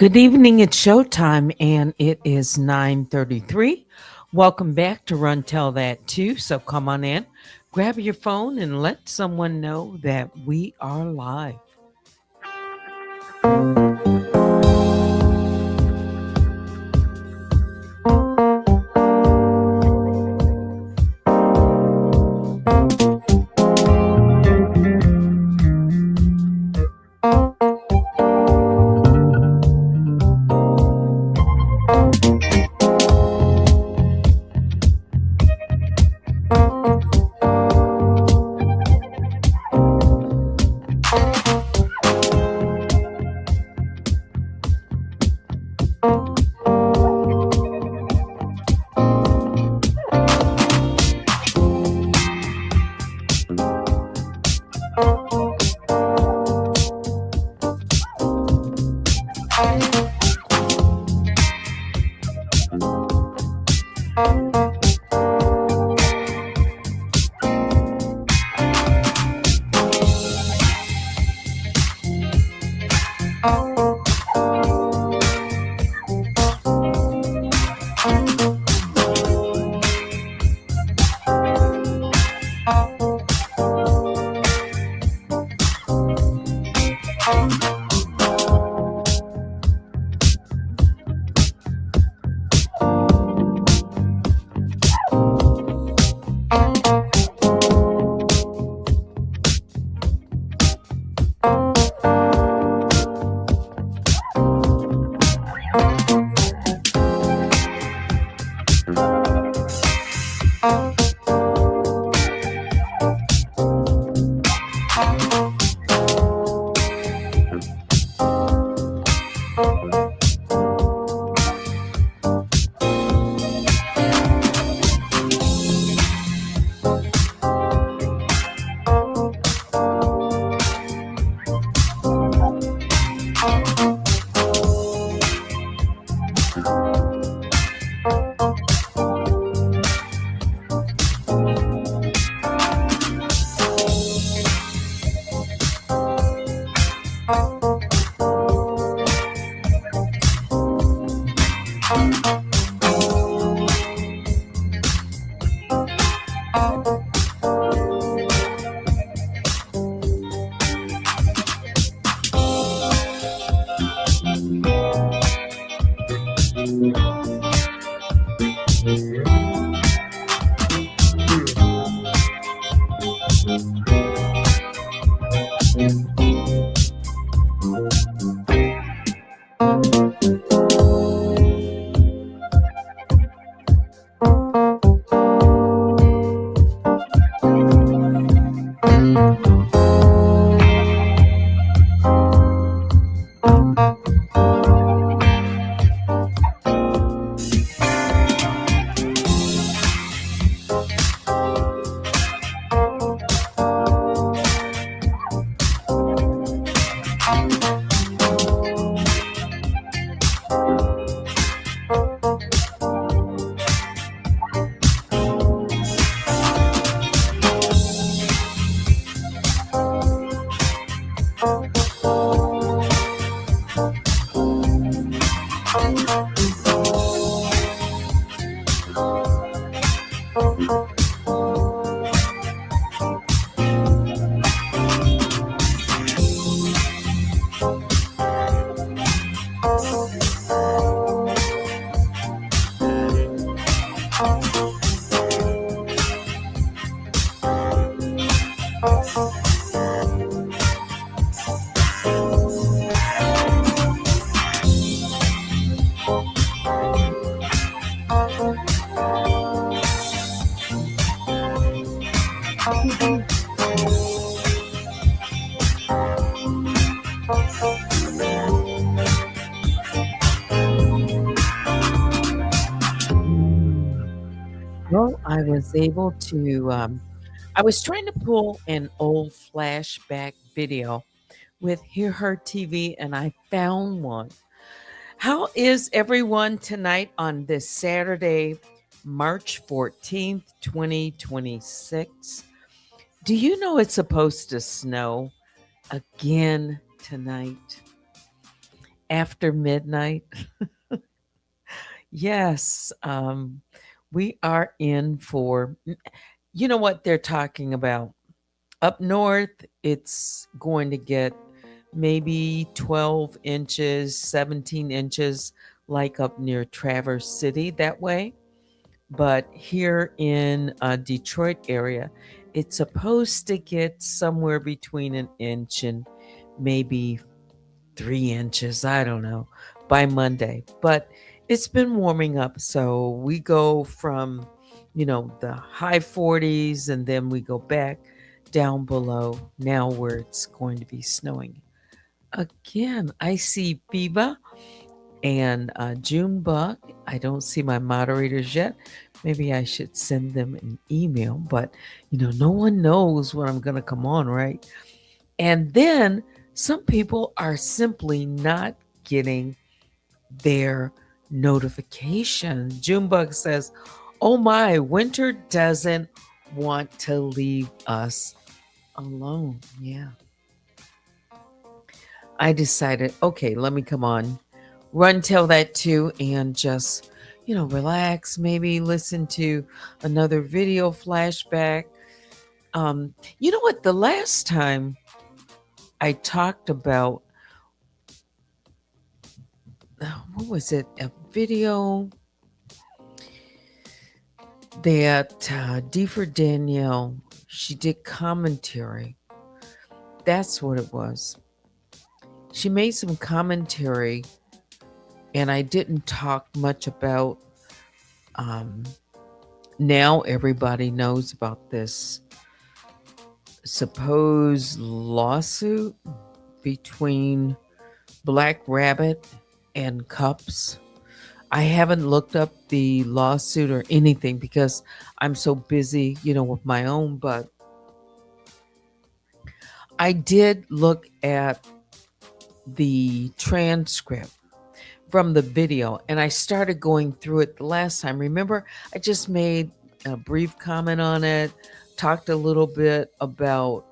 Good evening. It's showtime and it is 9:33. Welcome back to Run Tell That Too. So come on in, grab your phone and let someone know that we are live. Well, I was able to, I was trying to pull an old flashback video with Hear Her TV and I found one. How is everyone tonight on this Saturday, March 14th, 2026? Do you know it's supposed to snow again tonight? after midnight. Yes, we are in for, you know what they're talking about. Up north, it's going to get maybe 12 inches, 17 inches, like up near Traverse City that way. But here in Detroit area, it's supposed to get somewhere between an inch and maybe 3 inches, I don't know, by Monday. But it's been warming up. So we go from, the high 40s and then we go back down below now where it's going to be snowing. Again, I see Biba and Junebug. I don't see my moderators yet. Maybe I should send them an email, but no one knows when I'm going to come on, right? And then some people are simply not getting their notification. Junebug says, "Oh my, winter doesn't want to leave us alone." Yeah. I decided, okay, let me come on, tell that too, and just, relax, maybe listen to another video flashback. You know what? The last time I talked about, what was it? A video that D for Danielle, she did commentary. That's what it was. She made some commentary, and I didn't talk much about. Now everybody knows about this supposed lawsuit between Black Rabbit and Cups. I haven't looked up the lawsuit or anything because I'm so busy, with my own, but I did look at the transcript from the video and I started going through it the last time. Remember, I just made a brief comment on it, talked a little bit about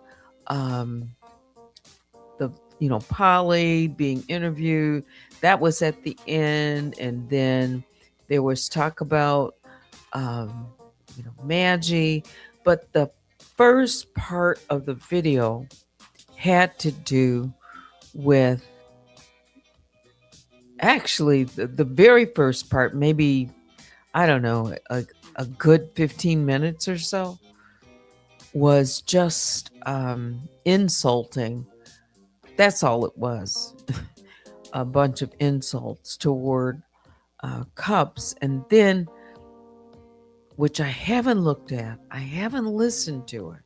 the Polly being interviewed. That was at the end, and then there was talk about Maggie. But the first part of the video had to do with, actually, the very first part, maybe, I don't know, a good 15 minutes or so, was just insulting. That's all it was. A bunch of insults toward Cups. And then, which I haven't looked at, I haven't listened to it,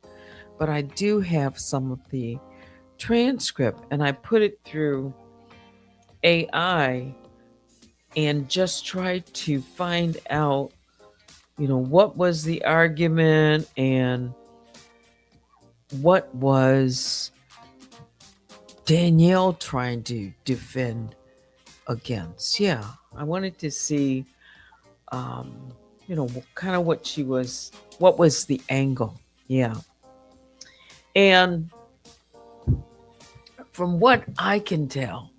but I do have some of the transcript, and I put it through AI and just tried to find out, what was the argument and what was Danielle trying to defend against. Yeah, I wanted to see, kind of what was the angle. Yeah. And from what I can tell,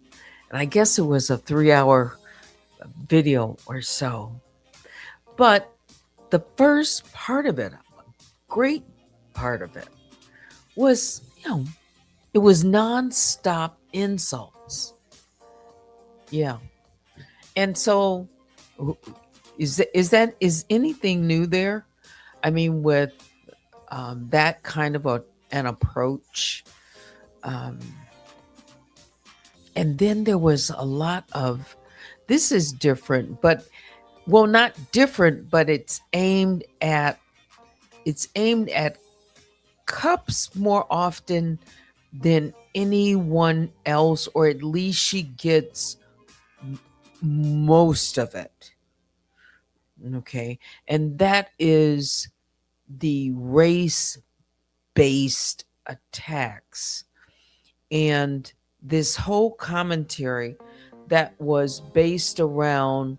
and I guess it was a 3-hour video or so, but the first part of it, a great part of it, was, it was nonstop insults. Yeah. And so is anything new there? I mean, with that kind of an approach. And then there was a lot of, this is different, but, well, not different, but it's aimed at Cups more often than anyone else, or at least she gets most of it. Okay. And that is the race based attacks. And this whole commentary that was based around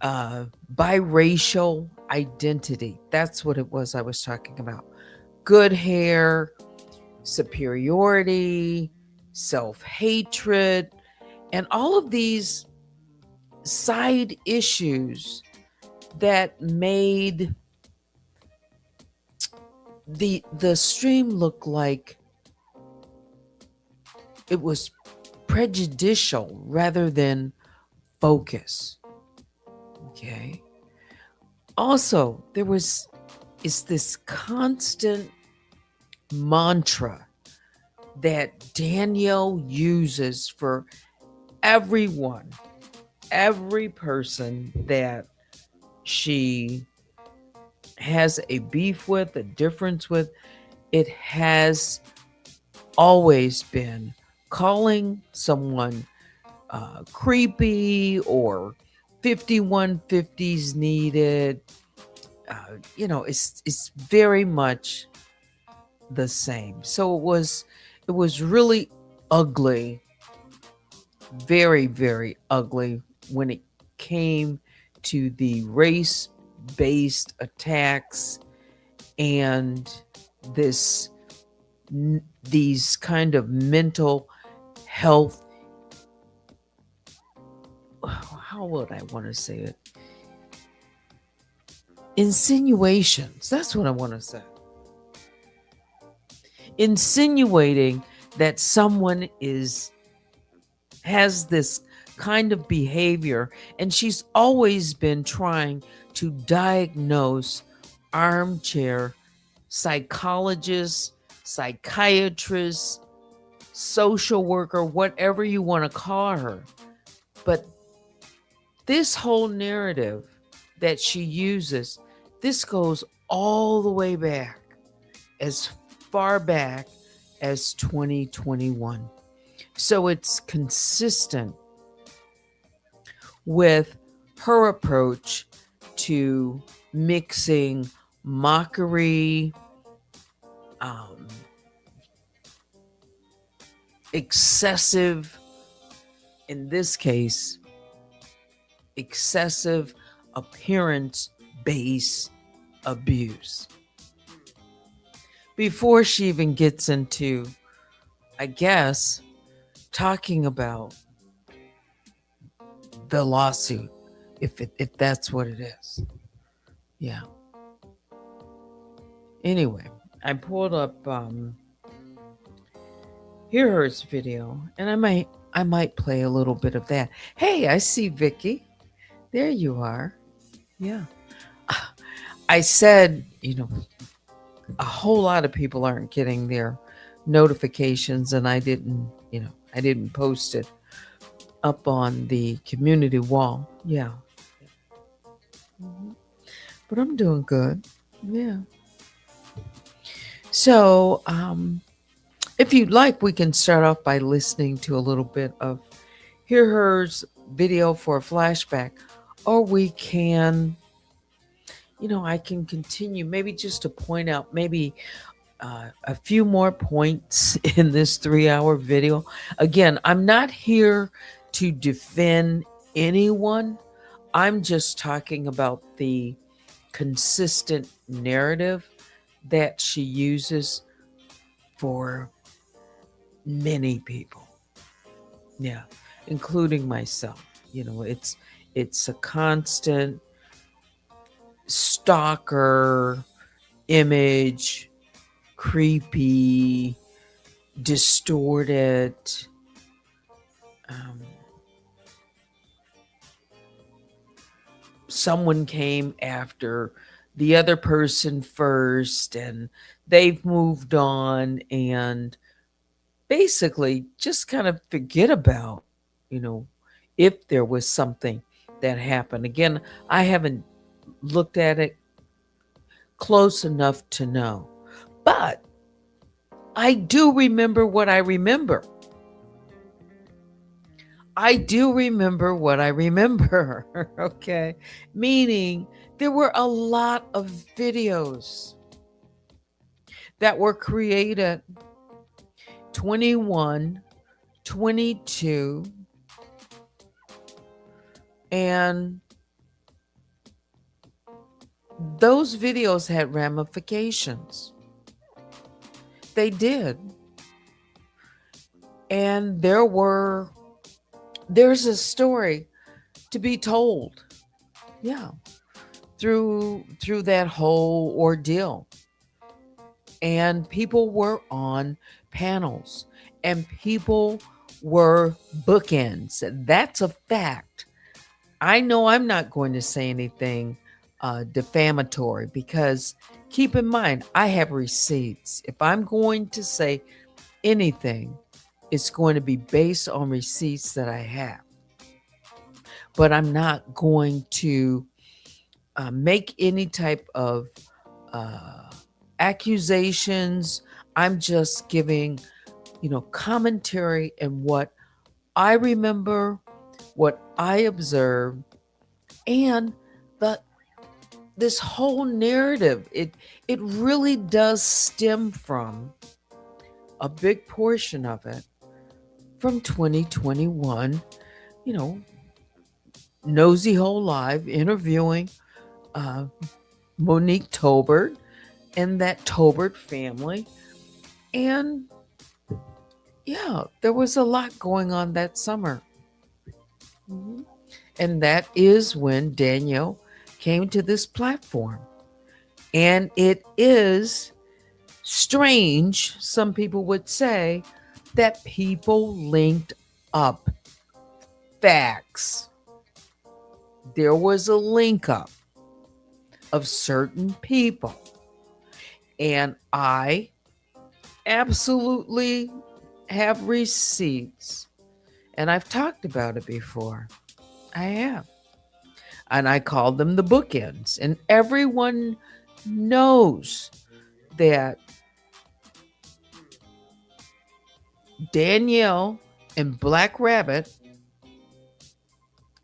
biracial identity. That's what it was I was talking about. Good hair, superiority, self-hatred, And all of these side issues that made the stream look like it was prejudicial rather than focus. Okay. Also, there was is this constant mantra that Danielle uses for everyone, every person that she has a beef with, a difference with. It has always been calling someone creepy or 5150s needed. It's very much the same. So it was really ugly, very, very ugly when it came to the race based attacks and this these kind of mental health, how would I want to say it, insinuations. That's what I want to say. Insinuating that someone has this kind of behavior, and she's always been trying to diagnose armchair psychologists, psychiatrists, social worker, whatever you want to call her. But this whole narrative that she uses, this goes all the way back, as far back as 2021. So it's consistent with her approach to mixing mockery, excessive, in this case, excessive appearance based abuse. Before she even gets into, I guess, talking about the lawsuit, if that's what it is. Yeah. Anyway, I pulled up Hear Her's video, and I might play a little bit of that. Hey, I see Vicky. There you are. Yeah. I said, a whole lot of people aren't getting their notifications, and I didn't post it up on the community wall. Yeah. But I'm doing good. Yeah. So, if you'd like, we can start off by listening to a little bit of Hear Her's video for a flashback, or we can, I can continue maybe just to point out maybe a few more points in this 3-hour video. Again, I'm not here to defend anyone. I'm just talking about the consistent narrative that she uses for many people. Yeah, including myself. It's a constant stalker image, creepy, distorted, someone came after the other person first and they've moved on, and basically just kind of forget about, if there was something that happened. Again, I haven't looked at it close enough to know, but I do remember what I remember. I do remember what I remember. Okay. Meaning there were a lot of videos that were created 21, 22, and those videos had ramifications. They did. And there were there's a story to be told. Yeah, through that whole ordeal. And people were on panels and people were bookends. That's a fact. I know I'm not going to say anything defamatory because keep in mind, I have receipts. If I'm going to say anything, it's going to be based on receipts that I have. But I'm not going to make any type of uh, accusations. I'm just giving, commentary and what I remember, what I observed, and the this whole narrative. It really does stem from a big portion of it from 2021. You know, Nosy Hole Live interviewing uh, Monique Tolbert and that Tolbert family. And yeah, there was a lot going on that summer. Mhm. And that is when Danielle came to this platform. And it is strange, some people would say, that people linked up facts. There was a link up of certain people. And I absolutely have receipts. And I've talked about it before. I have. And I call them the bookends. And everyone knows that Danielle and Black Rabbit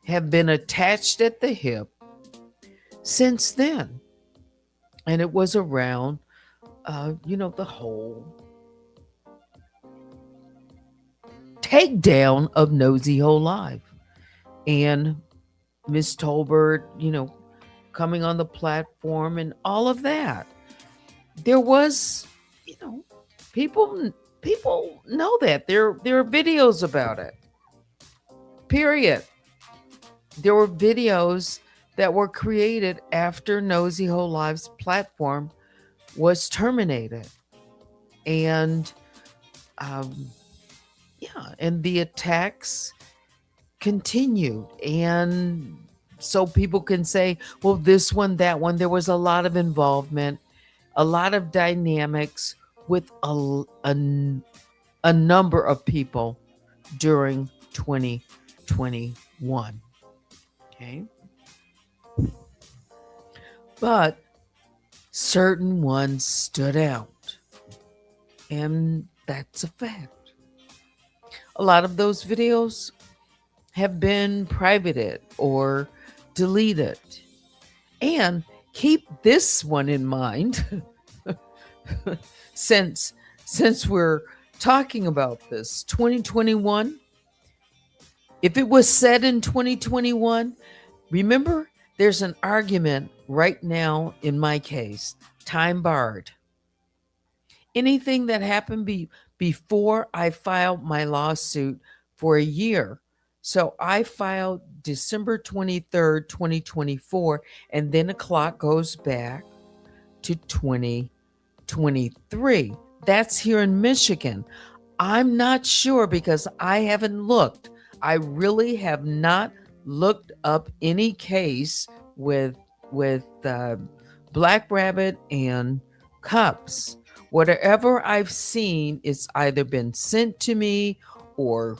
have been attached at the hip since then. And it was around, the whole takedown of Nosy Hole Live. And Miss Tolbert, coming on the platform and all of that. There was, you know, people know that. There are videos about it. Period. There were videos that were created after Nosy Hole Live's platform was terminated. And and the attacks continued. And so people can say, well, this one, that one, there was a lot of involvement, a lot of dynamics with a number of people during 2021. Okay. But certain ones stood out. And that's a fact. A lot of those videos have been privated or deleted. And keep this one in mind since we're talking about this 2021. If it was said in 2021, remember there's an argument right now in my case, time barred. Anything that happened before I filed my lawsuit for a year. So I filed December 23rd, 2024, and then a clock goes back to 2023. That's here in Michigan. I'm not sure because I haven't looked. I really have not looked up any case with Black Rabbit and Cups. Whatever I've seen, it's either been sent to me or,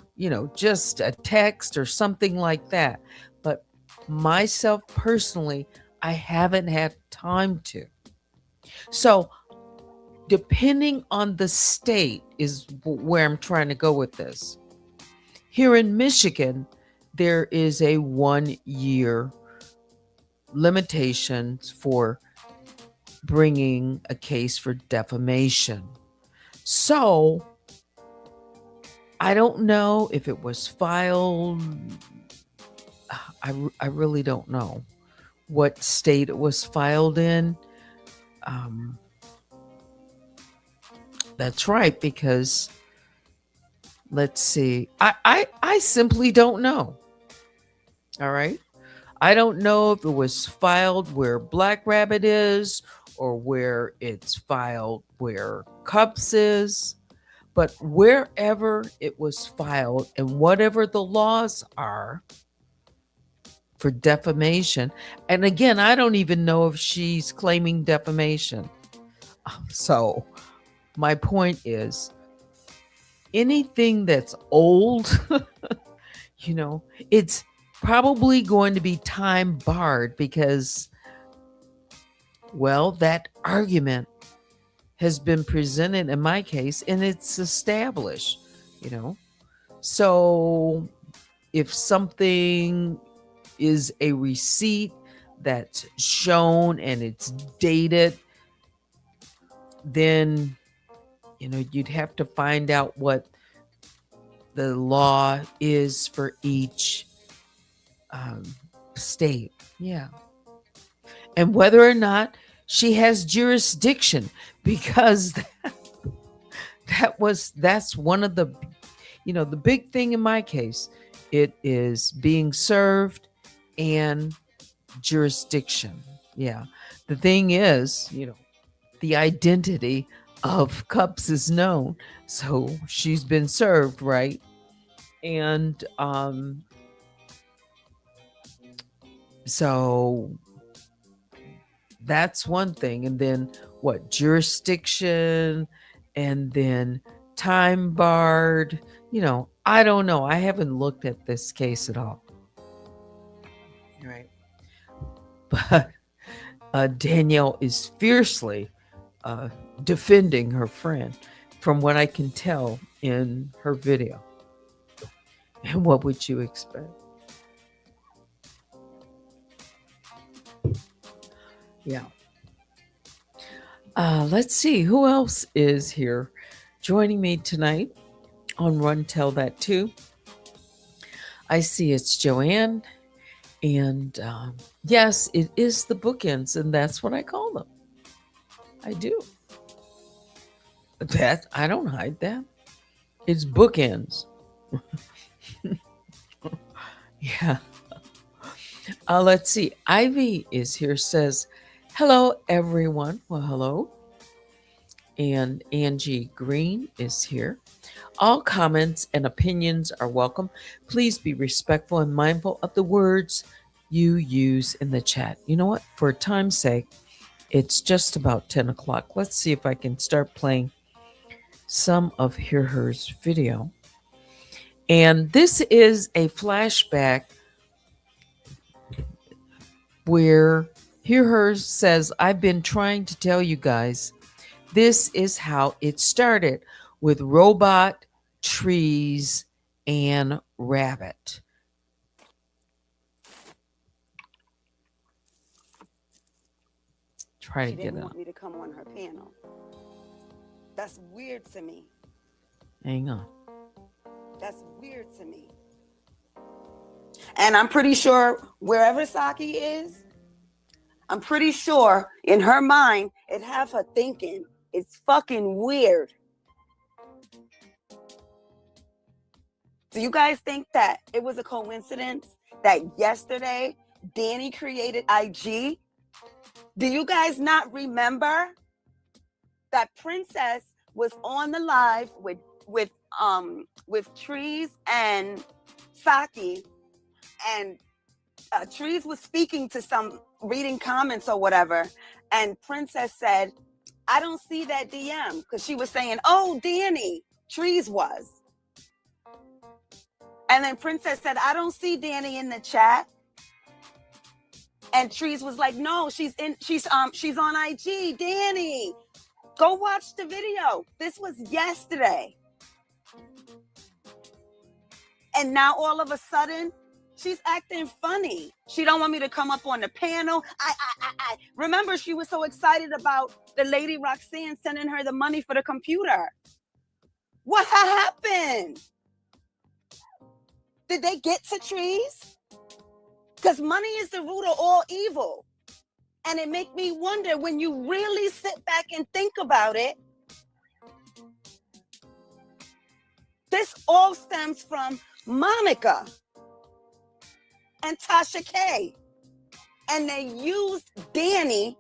just a text or something like that. But myself personally, I haven't had time to. So, depending on the state, is where I'm trying to go with this. Here in Michigan, there is a 1 year limitations for bringing a case for defamation. So I don't know if it was filed. I really don't know what state it was filed in. That's right, because Let's see. I simply don't know. All right. I don't know if it was filed where Black Rabbit is or where it's filed where Cups is, but wherever it was filed and whatever the laws are for defamation, and again, I don't even know if she's claiming defamation. So, my point is anything that's old, you know, it's probably going to be time barred because, well, that argument has been presented in my case and it's established, you know. So if something is a receipt that's shown and it's dated, then, you know, you'd have to find out what the law is for each um, state. Yeah. And whether or not she has jurisdiction, because that's one of the, you know, the big thing in my case, it is being served and jurisdiction. Yeah. The thing is, you know, the identity of Cups is known. So she's been served, right? And so that's one thing. And then what? Jurisdiction and then time barred. You know, I don't know. I haven't looked at this case at all. Right. But Danielle is fiercely defending her friend from what I can tell in her video. And what would you expect? Yeah. Let's see who else is here joining me tonight on Run Tell That Too. I see it's Joanne, and yes, it is the bookends, and that's what I call them. I do. That I don't hide that. It's bookends. Yeah. Let's see. Ivy is here. Says, "Hello, everyone." Well, hello. And Angie Green is here. All comments and opinions are welcome. Please be respectful and mindful of the words you use in the chat. You know what? For time's sake, it's just about 10 o'clock. Let's see if I can start playing some of Hear Her's video. And this is a flashback where Hear Her says, I've been trying to tell you guys, this is how it started with robot, trees, and rabbit. Try to She get didn't it. want me to come on her panel. That's weird to me. Hang on. That's weird to me. And I'm pretty sure wherever Saki is, I'm pretty sure in her mind, it have her thinking it's fucking weird. Do you guys think that it was a coincidence that yesterday Danny created IG? Do you guys not remember that Princess was on the live with Trees and Saki, and Trees was speaking to some, reading comments or whatever, and Princess said, I don't see that DM, because she was saying, oh, Danny, Trees was. And then Princess said, I don't see Danny in the chat. And Trees was like, no, she's on IG, Danny. Go watch the video. This was yesterday. And now all of a sudden, she's acting funny. She don't want me to come up on the panel. I remember she was so excited about the lady Roxanne sending her the money for the computer. What happened? Did they get to Trees? Because money is the root of all evil. And it make me wonder, when you really sit back and think about it, This all stems from Monica and Tasha K. And they used Danny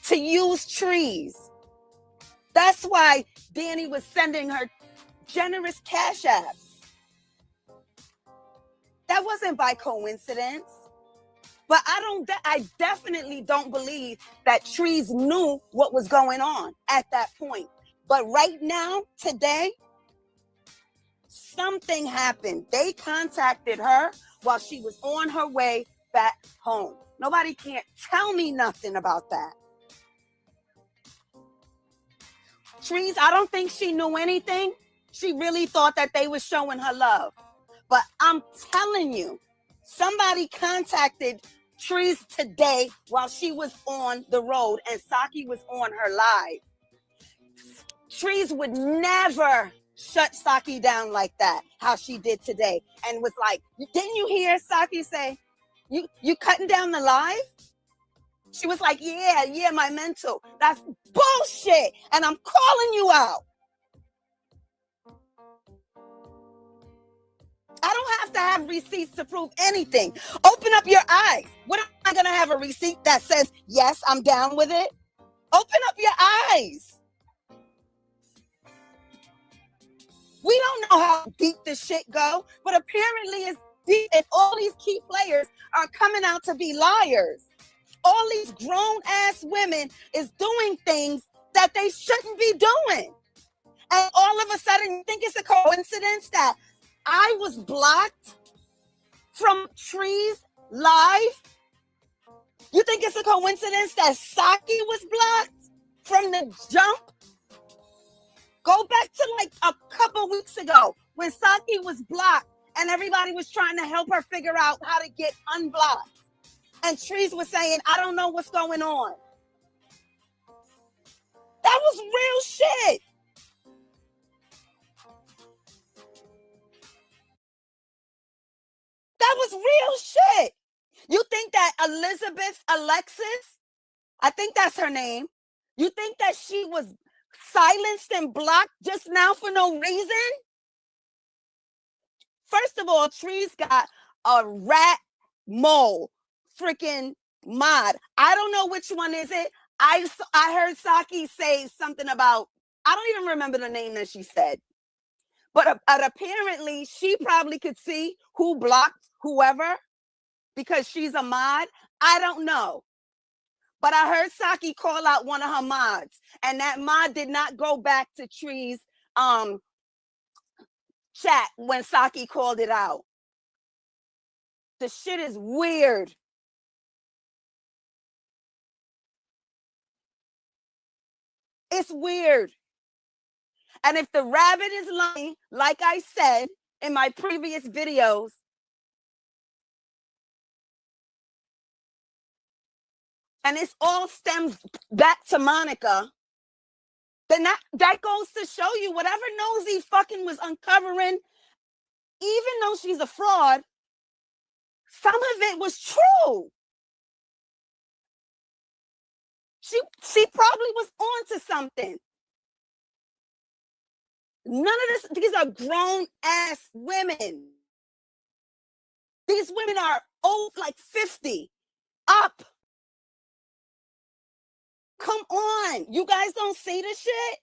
to use trees. That's why Danny was sending her generous cash apps. That wasn't by coincidence. But I definitely don't believe that Trees knew what was going on at that point. But right now, today, something happened. They contacted her while she was on her way back home. Nobody can't tell me nothing about that. Trees, I don't think she knew anything. She really thought that they were showing her love. But I'm telling you, somebody contacted Trees today while she was on the road and Saki was on her live. Trees would never shut Saki down like that, how she did today, and was like, didn't you hear Saki say, you cutting down the live? She was like, yeah, my mental. That's bullshit, and I'm calling you out. I don't have to have receipts to prove anything. Open up your eyes. What am I going to have a receipt that says, yes, I'm down with it? Open up your eyes. We don't know how deep this shit go, but apparently it's deep, and all these key players are coming out to be liars. All these grown-ass women is doing things that they shouldn't be doing. And all of a sudden, you think it's a coincidence that I was blocked from Trees live? You think it's a coincidence that Saki was blocked from the jump? Go back to like a couple weeks ago when Saki was blocked and everybody was trying to help her figure out how to get unblocked. And Trees was saying, I don't know what's going on. That was real shit. That was real shit. You think that Elizabeth Alexis, I think that's her name, you think that she was silenced and blocked just now for no reason? First of all, Trees got a rat mole freaking mod. I don't know which one is it. I heard Saki say something about, I don't even remember the name that she said. But apparently she probably could see who blocked whoever because she's a mod. I don't know. But I heard Saki call out one of her mods, and that mod did not go back to Tree's chat when Saki called it out. The shit is weird. It's weird. And if the rabbit is lying, like I said in my previous videos, and this all stems back to Monica, then that goes to show you whatever nosy fucking was uncovering, even though she's a fraud, some of it was true. She probably was onto something. None of these are grown ass women. These women are old, like 50 up. Come on. You guys don't see this shit?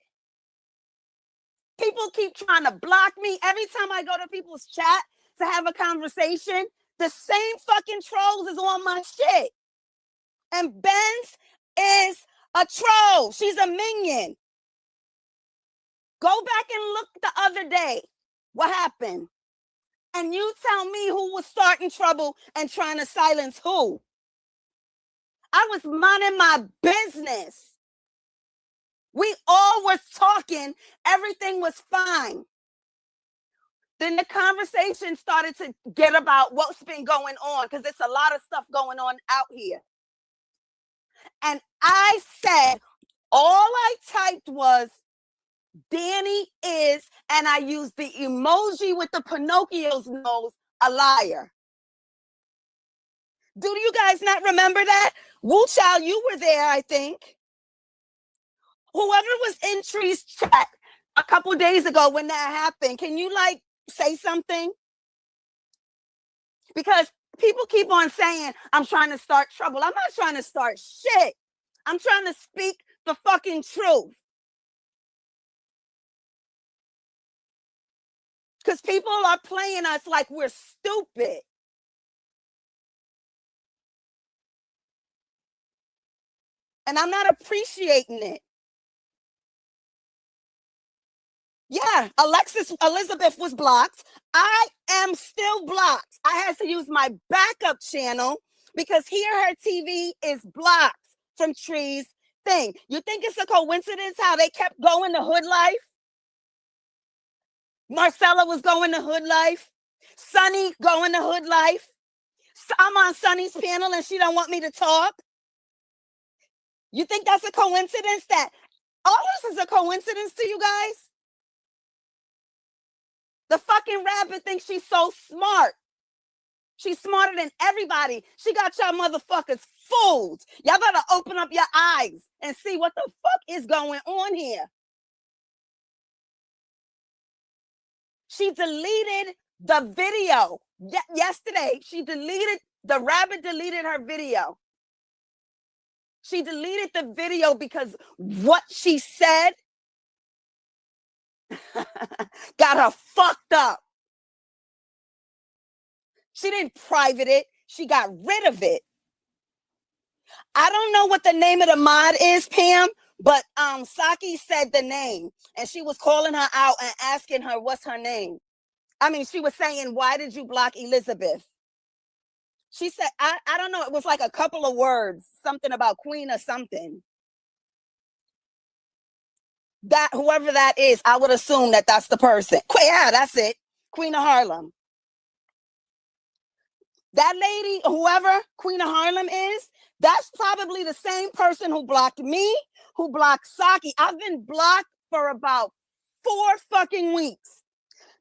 People keep trying to block me. Every time I go to people's chat to have a conversation, the same fucking trolls is on my shit. And Benz is a troll. She's a minion. Go back and look the other day. What happened? And you tell me who was starting trouble and trying to silence who. I was minding my business. We all were talking. Everything was fine. Then the conversation started to get about what's been going on, because there's a lot of stuff going on out here. And I said, all I typed was, Danny is, and I used the emoji with the Pinocchio's nose, a liar. Do you guys not remember that? Wu Child, you were there, I think. Whoever was in Tree's chat, a couple days ago when that happened. Can you like say something? Because people keep on saying, I'm trying to start trouble. I'm not trying to start shit. I'm trying to speak the fucking truth. Because people are playing us like we're stupid. And I'm not appreciating it. Yeah, Elizabeth was blocked. I am still blocked. I had to use my backup channel because here her TV is blocked from Tree's thing. You think it's a coincidence how they kept going to Hood Life? Marcella was going to Hood Life. Sunny going to Hood Life. I'm on Sunny's panel and she don't want me to talk. You think that's a coincidence that all this is a coincidence to you guys? The fucking rabbit thinks she's so smart. She's smarter than everybody. She got y'all motherfuckers fooled. Y'all better open up your eyes and see what the fuck is going on here. She deleted the video. Yesterday, the rabbit deleted her video. She deleted the video because what she said got her fucked up. She didn't private it. She got rid of it. I don't know what the name of the mod is, Pam, but Saki said the name and she was calling her out and asking her what's her name. I mean, she was saying, why did you block Elizabeth? She said, I don't know. It was like a couple of words, something about queen or something. That whoever that is, I would assume that that's the person. Yeah, that's it. Queen of Harlem. That lady, whoever Queen of Harlem is, that's probably the same person who blocked me, who blocked Saki. I've been blocked for about 4 fucking weeks.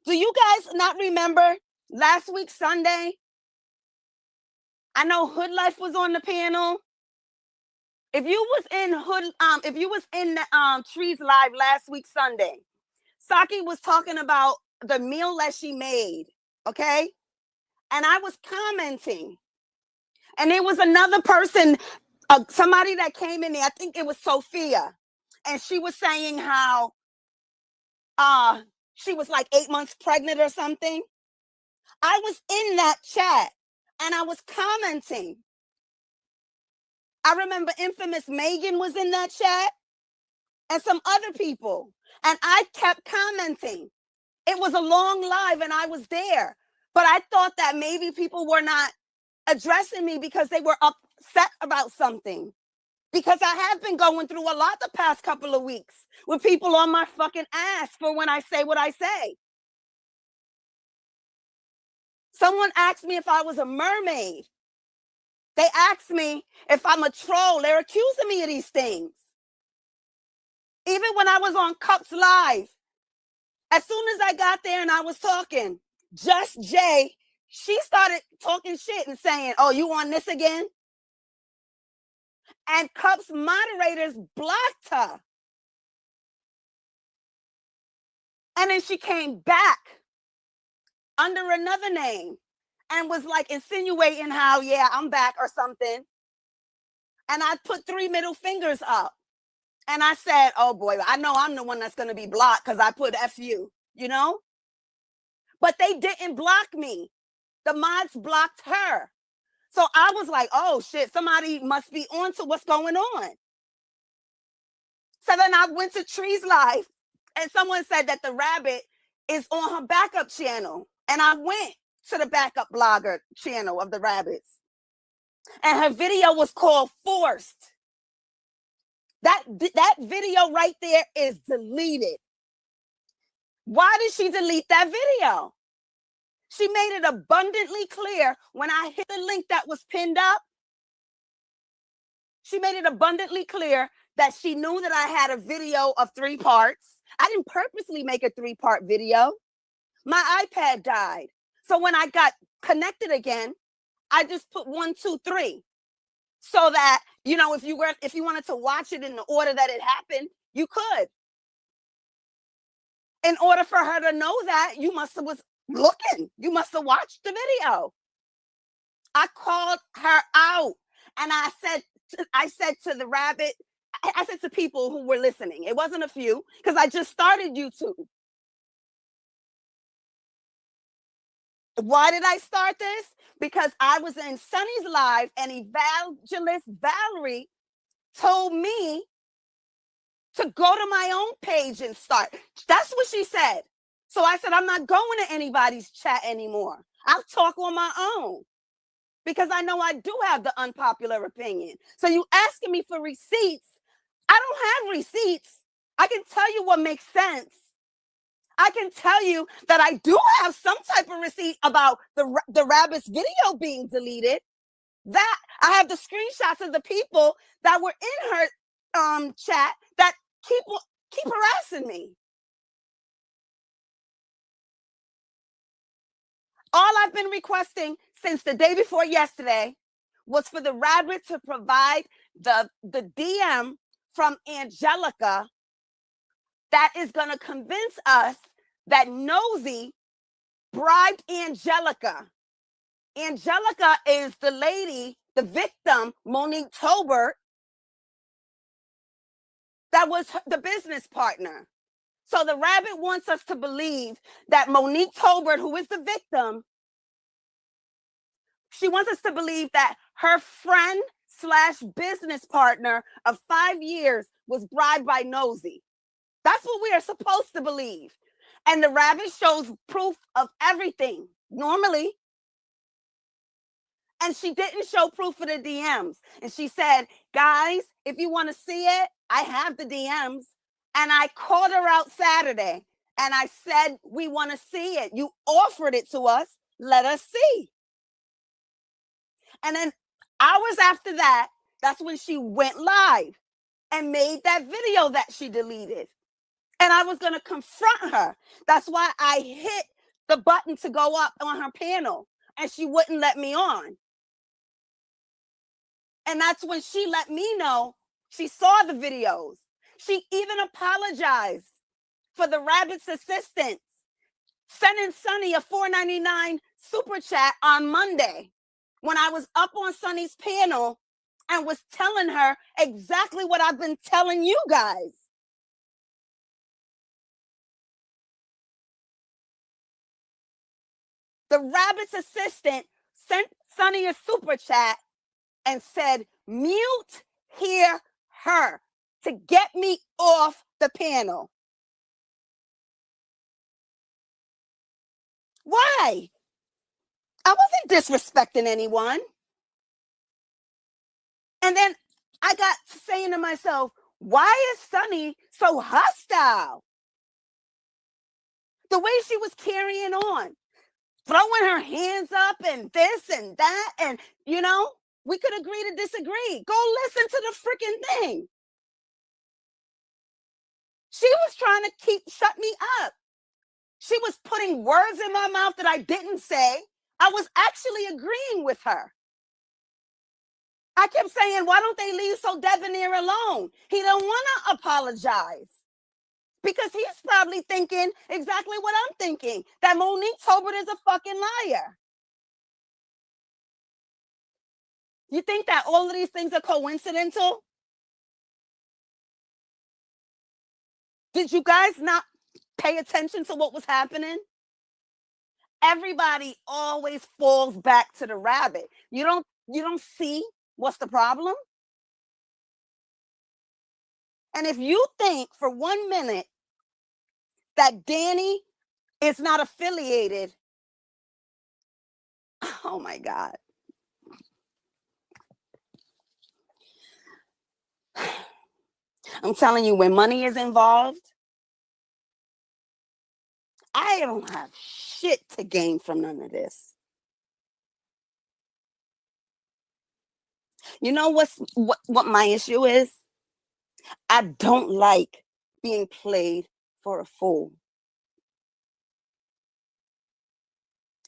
Do you guys not remember last week, Sunday? I know Hood Life was on the panel. If you was in the Trees Live last week, Sunday, Saki was talking about the meal that she made, okay? And I was commenting. And there was another person, somebody that came in there, I think it was Sophia. And she was saying how she was like 8 months pregnant or something. I was in that chat and I was commenting. I remember infamous Megan was in that chat and some other people. And I kept commenting. It was a long live and I was there. But I thought that maybe people were not addressing me because they were upset about something. Because I have been going through a lot the past couple of weeks with people on my fucking ass for when I say what I say. Someone asked me if I was a mermaid. They asked me if I'm a troll. They're accusing me of these things. Even when I was on Cups Live, as soon as I got there and I was talking, Just Jay, she started talking shit and saying, oh, you on this again? And Cups moderators blocked her. And then she came back under another name and was like insinuating how, yeah, I'm back or something. And I put 3 middle fingers up. And I said, oh boy, I know I'm the one that's going to be blocked because I put F you, you know? But they didn't block me. The mods blocked her. So I was like, oh shit, somebody must be on to what's going on. So then I went to Trees Live and someone said that the rabbit is on her backup channel. And I went to the backup blogger channel of the rabbits. And her video was called Forced. That video right there is deleted. Why did she delete that video? She made it abundantly clear when I hit the link that was pinned up. She made it abundantly clear that she knew that I had a video of 3 parts. I didn't purposely make a 3-part video. My iPad died. So when I got connected again, I just put 1, 2, 3. So that, you know, if you wanted to watch it in the order that it happened, you could. In order for her to know that, you must have was looking. You must have watched the video. I called her out and I said to the rabbit, I said to people who were listening, it wasn't a few, because I just started YouTube. Why did I start this? Because I was in Sunny's live and Evangelist Valerie told me to go to my own page and start. That's what she said. So I said, I'm not going to anybody's chat anymore. I'll talk on my own because I know I do have the unpopular opinion. So you asking me for receipts. I don't have receipts. I can tell you what makes sense. I can tell you that I do have some type of receipt about the rabbit's video being deleted. That I have the screenshots of the people that were in her chat that keep harassing me. All I've been requesting since the day before yesterday was for the rabbit to provide the DM from Angelica that is going to convince us that Nosy bribed Angelica. Angelica is the lady, the victim, Monique Tolbert, that was the business partner. So the rabbit wants us to believe that Monique Tolbert, who is the victim, she wants us to believe that her friend / business partner of 5 years was bribed by Nosy. That's what we are supposed to believe. And the rabbit shows proof of everything normally. And she didn't show proof of the DMs. And she said, guys, if you want to see it, I have the DMs. And I called her out Saturday and I said, we want to see it. You offered it to us. Let us see. And then hours after that, that's when she went live and made that video that she deleted. And I was going to confront her. That's why I hit the button to go up on her panel and she wouldn't let me on. And that's when she let me know she saw the videos. She even apologized for the rabbit's assistance, sending Sunny a $4.99 super chat on Monday when I was up on Sunny's panel and was telling her exactly what I've been telling you guys. The rabbit's assistant sent Sunny a super chat and said, mute, hear her, to get me off the panel. Why? I wasn't disrespecting anyone. And then I got saying to myself, why is Sunny so hostile? The way she was carrying on, throwing her hands up and this and that. And, you know, we could agree to disagree. Go listen to the freaking thing. She was trying to shut me up. She was putting words in my mouth that I didn't say. I was actually agreeing with her. I kept saying, why don't they leave so debonair alone? He don't want to apologize. Because he's probably thinking exactly what I'm thinking, that Monique Tolbert is a fucking liar. You think that all of these things are coincidental? Did you guys not pay attention to what was happening? Everybody always falls back to the rabbit. You don't see what's the problem? And if you think for 1 minute that Danny is not affiliated, oh my God. I'm telling you, when money is involved, I don't have shit to gain from none of this. You know what my issue is? I don't like being played for a fool.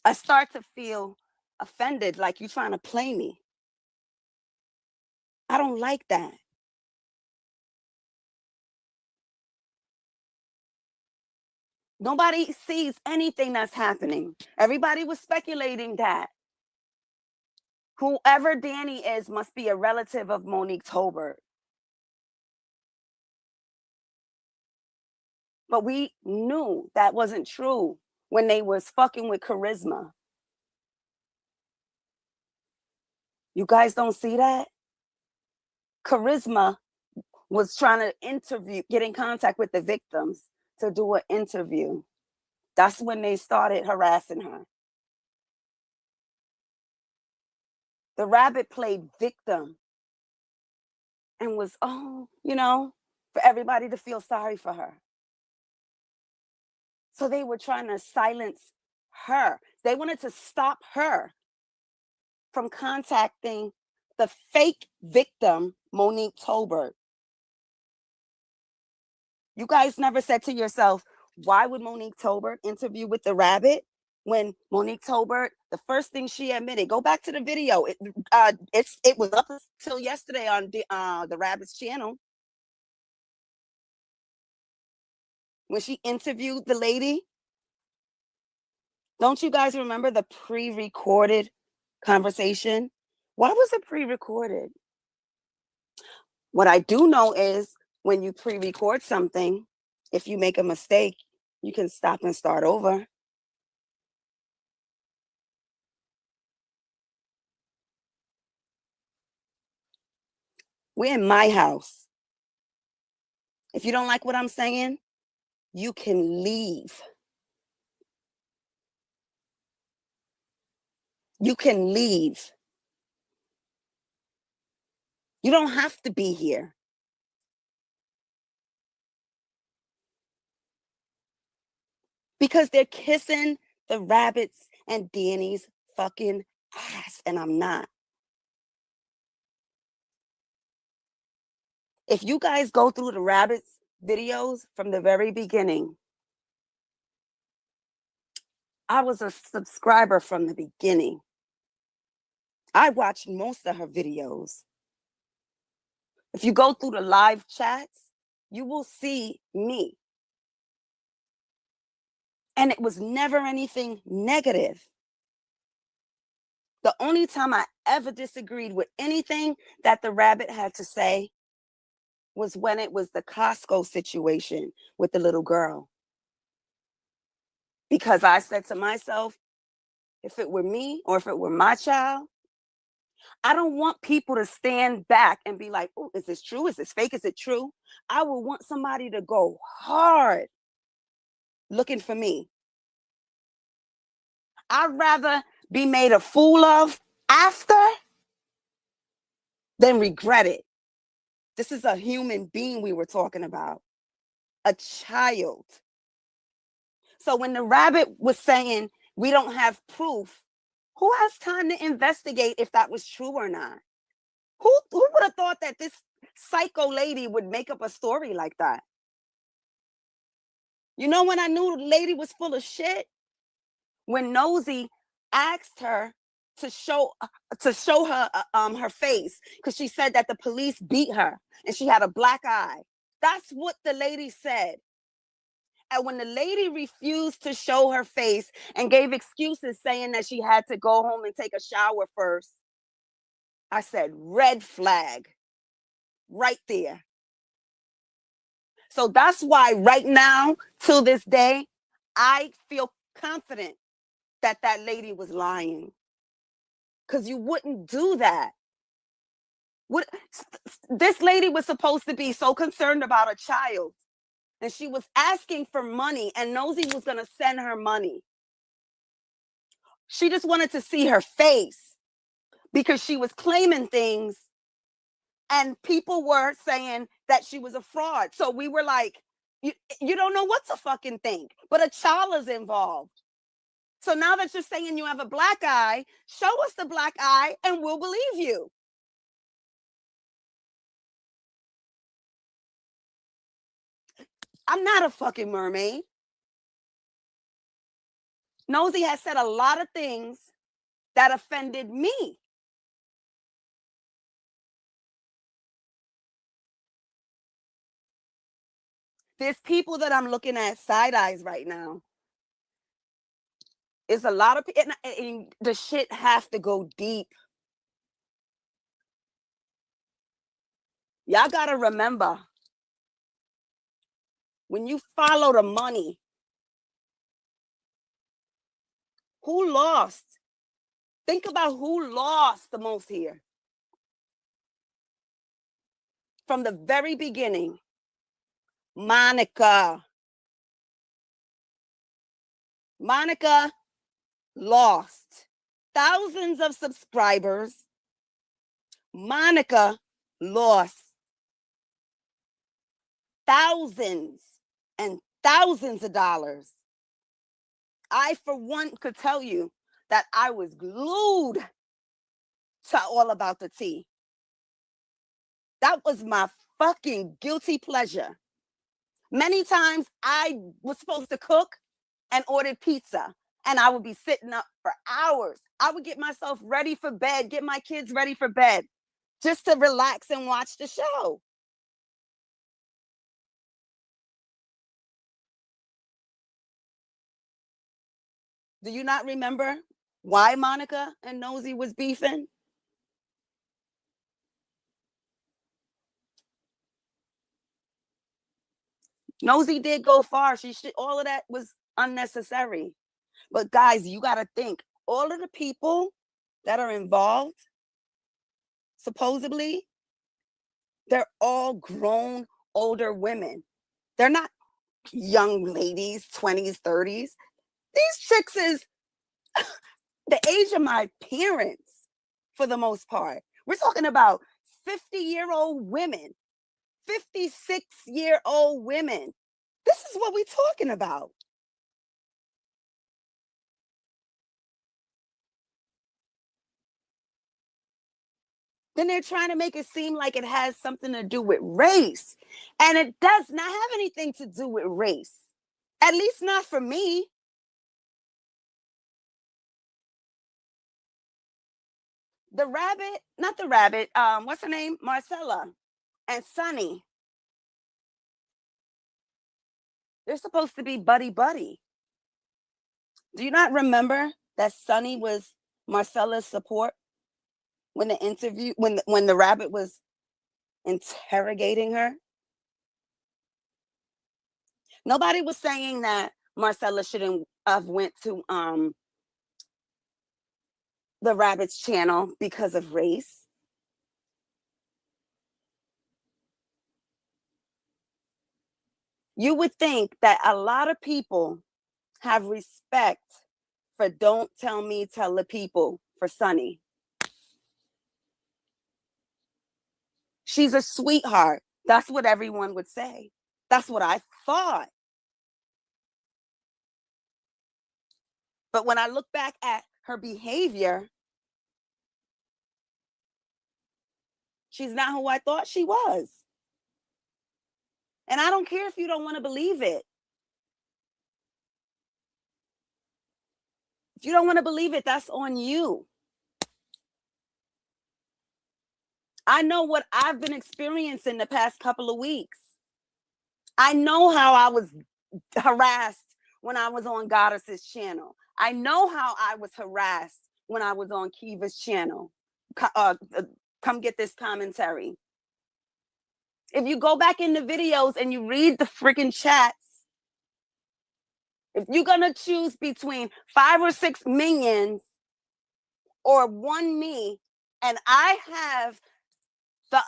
I start to feel offended, like you're trying to play me. I don't like that. Nobody sees anything that's happening. Everybody was speculating that whoever Danny is must be a relative of Monique Tolbert. But we knew that wasn't true when they was fucking with Charisma. You guys don't see that? Charisma was trying to get in contact with the victims to do an interview. That's when they started harassing her. The rabbit played victim and was, for everybody to feel sorry for her. So they were trying to silence her. They wanted to stop her from contacting the fake victim, Monique Tolbert. You guys never said to yourself, why would Monique Tolbert interview with the rabbit when Monique Tolbert, the first thing she admitted, go back to the video. It was up until yesterday on the rabbit's channel. When she interviewed the lady, don't you guys remember the pre-recorded conversation? Why was it pre-recorded? What I do know is when you pre-record something, if you make a mistake, you can stop and start over. We're in my house. If you don't like what I'm saying, you can leave. You can leave. You don't have to be here. Because they're kissing the rabbits and Danny's fucking ass, and I'm not. If you guys go through the rabbits videos from the very beginning, I was a subscriber from the beginning. I watched most of her videos. If you go through the live chats, you will see me. And it was never anything negative. The only time I ever disagreed with anything that the rabbit had to say was when it was the Costco situation with the little girl. Because I said to myself, if it were me or if it were my child, I don't want people to stand back and be like, oh, is this true? Is this fake? Is it true? I would want somebody to go hard looking for me. I'd rather be made a fool of after than regret it. This is a human being we were talking about, a child. So when the rabbit was saying we don't have proof, who has time to investigate if that was true or not? Who would have thought that this psycho lady would make up a story like that? You know when I knew the lady was full of shit? When Nosy asked her to show her her face because she said that the police beat her and she had a black eye. That's what the lady said. And when the lady refused to show her face and gave excuses saying that she had to go home and take a shower first, I said, red flag right there. So that's why right now, to this day, I feel confident that that lady was lying. Because you wouldn't do that. This lady was supposed to be so concerned about a child. And she was asking for money, and Nosy was going to send her money. She just wanted to see her face because she was claiming things and people were saying that she was a fraud. So we were like, you don't know what to fucking think, but a child is involved. So now that you're saying you have a black eye, show us the black eye and we'll believe you. I'm not a fucking mermaid. Nosy has said a lot of things that offended me. There's people that I'm looking at side eyes right now. It's a lot of people, and the shit have to go deep. Y'all gotta remember, when you follow the money, who lost? Think about who lost the most here. From the very beginning, Monica. Monica lost thousands of subscribers. Monica lost thousands and thousands of dollars. I, for one, could tell you that I was glued to All About the Tea. That was my fucking guilty pleasure. Many times I was supposed to cook and ordered pizza, and I would be sitting up for hours. I would get myself ready for bed, get my kids ready for bed, just to relax and watch the show. Do you not remember why Monica and Nosy was beefing? Nosy did go far. All of that was unnecessary. But guys, you got to think, all of the people that are involved, supposedly, they're all grown, older women. They're not young ladies, 20s, 30s. These chicks is the age of my parents, for the most part. We're talking about 50-year-old women, 56-year-old women. This is what we're talking about. Then they're trying to make it seem like it has something to do with race. And it does not have anything to do with race. At least not for me. The rabbit, not the rabbit, what's her name? Marcella and Sunny. They're supposed to be buddy-buddy. Do you not remember that Sunny was Marcella's support when the interview, when the rabbit was interrogating her? Nobody was saying that Marcella shouldn't have went to the rabbit's channel because of race. You would think that a lot of people have respect for Don't Tell Me, Tell the People for Sunny. She's a sweetheart. That's what everyone would say. That's what I thought. But when I look back at her behavior, she's not who I thought she was. And I don't care if you don't want to believe it. If you don't want to believe it, that's on you. I know what I've been experiencing the past couple of weeks. I know how I was harassed when I was on Goddess's channel. I know how I was harassed when I was on Kiva's channel. Come get this commentary. If you go back in the videos and you read the freaking chats, if you're gonna choose between 5 or 6 minions or one me, and I have the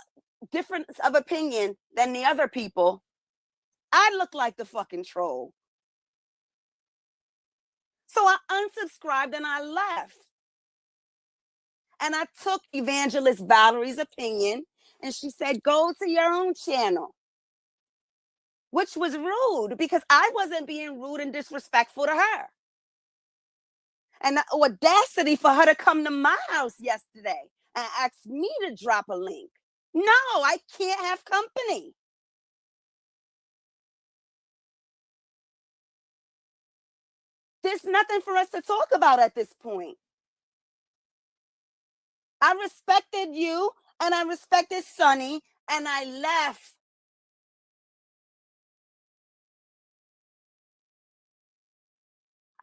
difference of opinion than the other people, I look like the fucking troll. So I unsubscribed and I left. And I took Evangelist Valerie's opinion, and she said, go to your own channel, which was rude because I wasn't being rude and disrespectful to her. And the audacity for her to come to my house yesterday and ask me to drop a link. No, I can't have company. There's nothing for us to talk about at this point. I respected you and I respected Sunny and I left.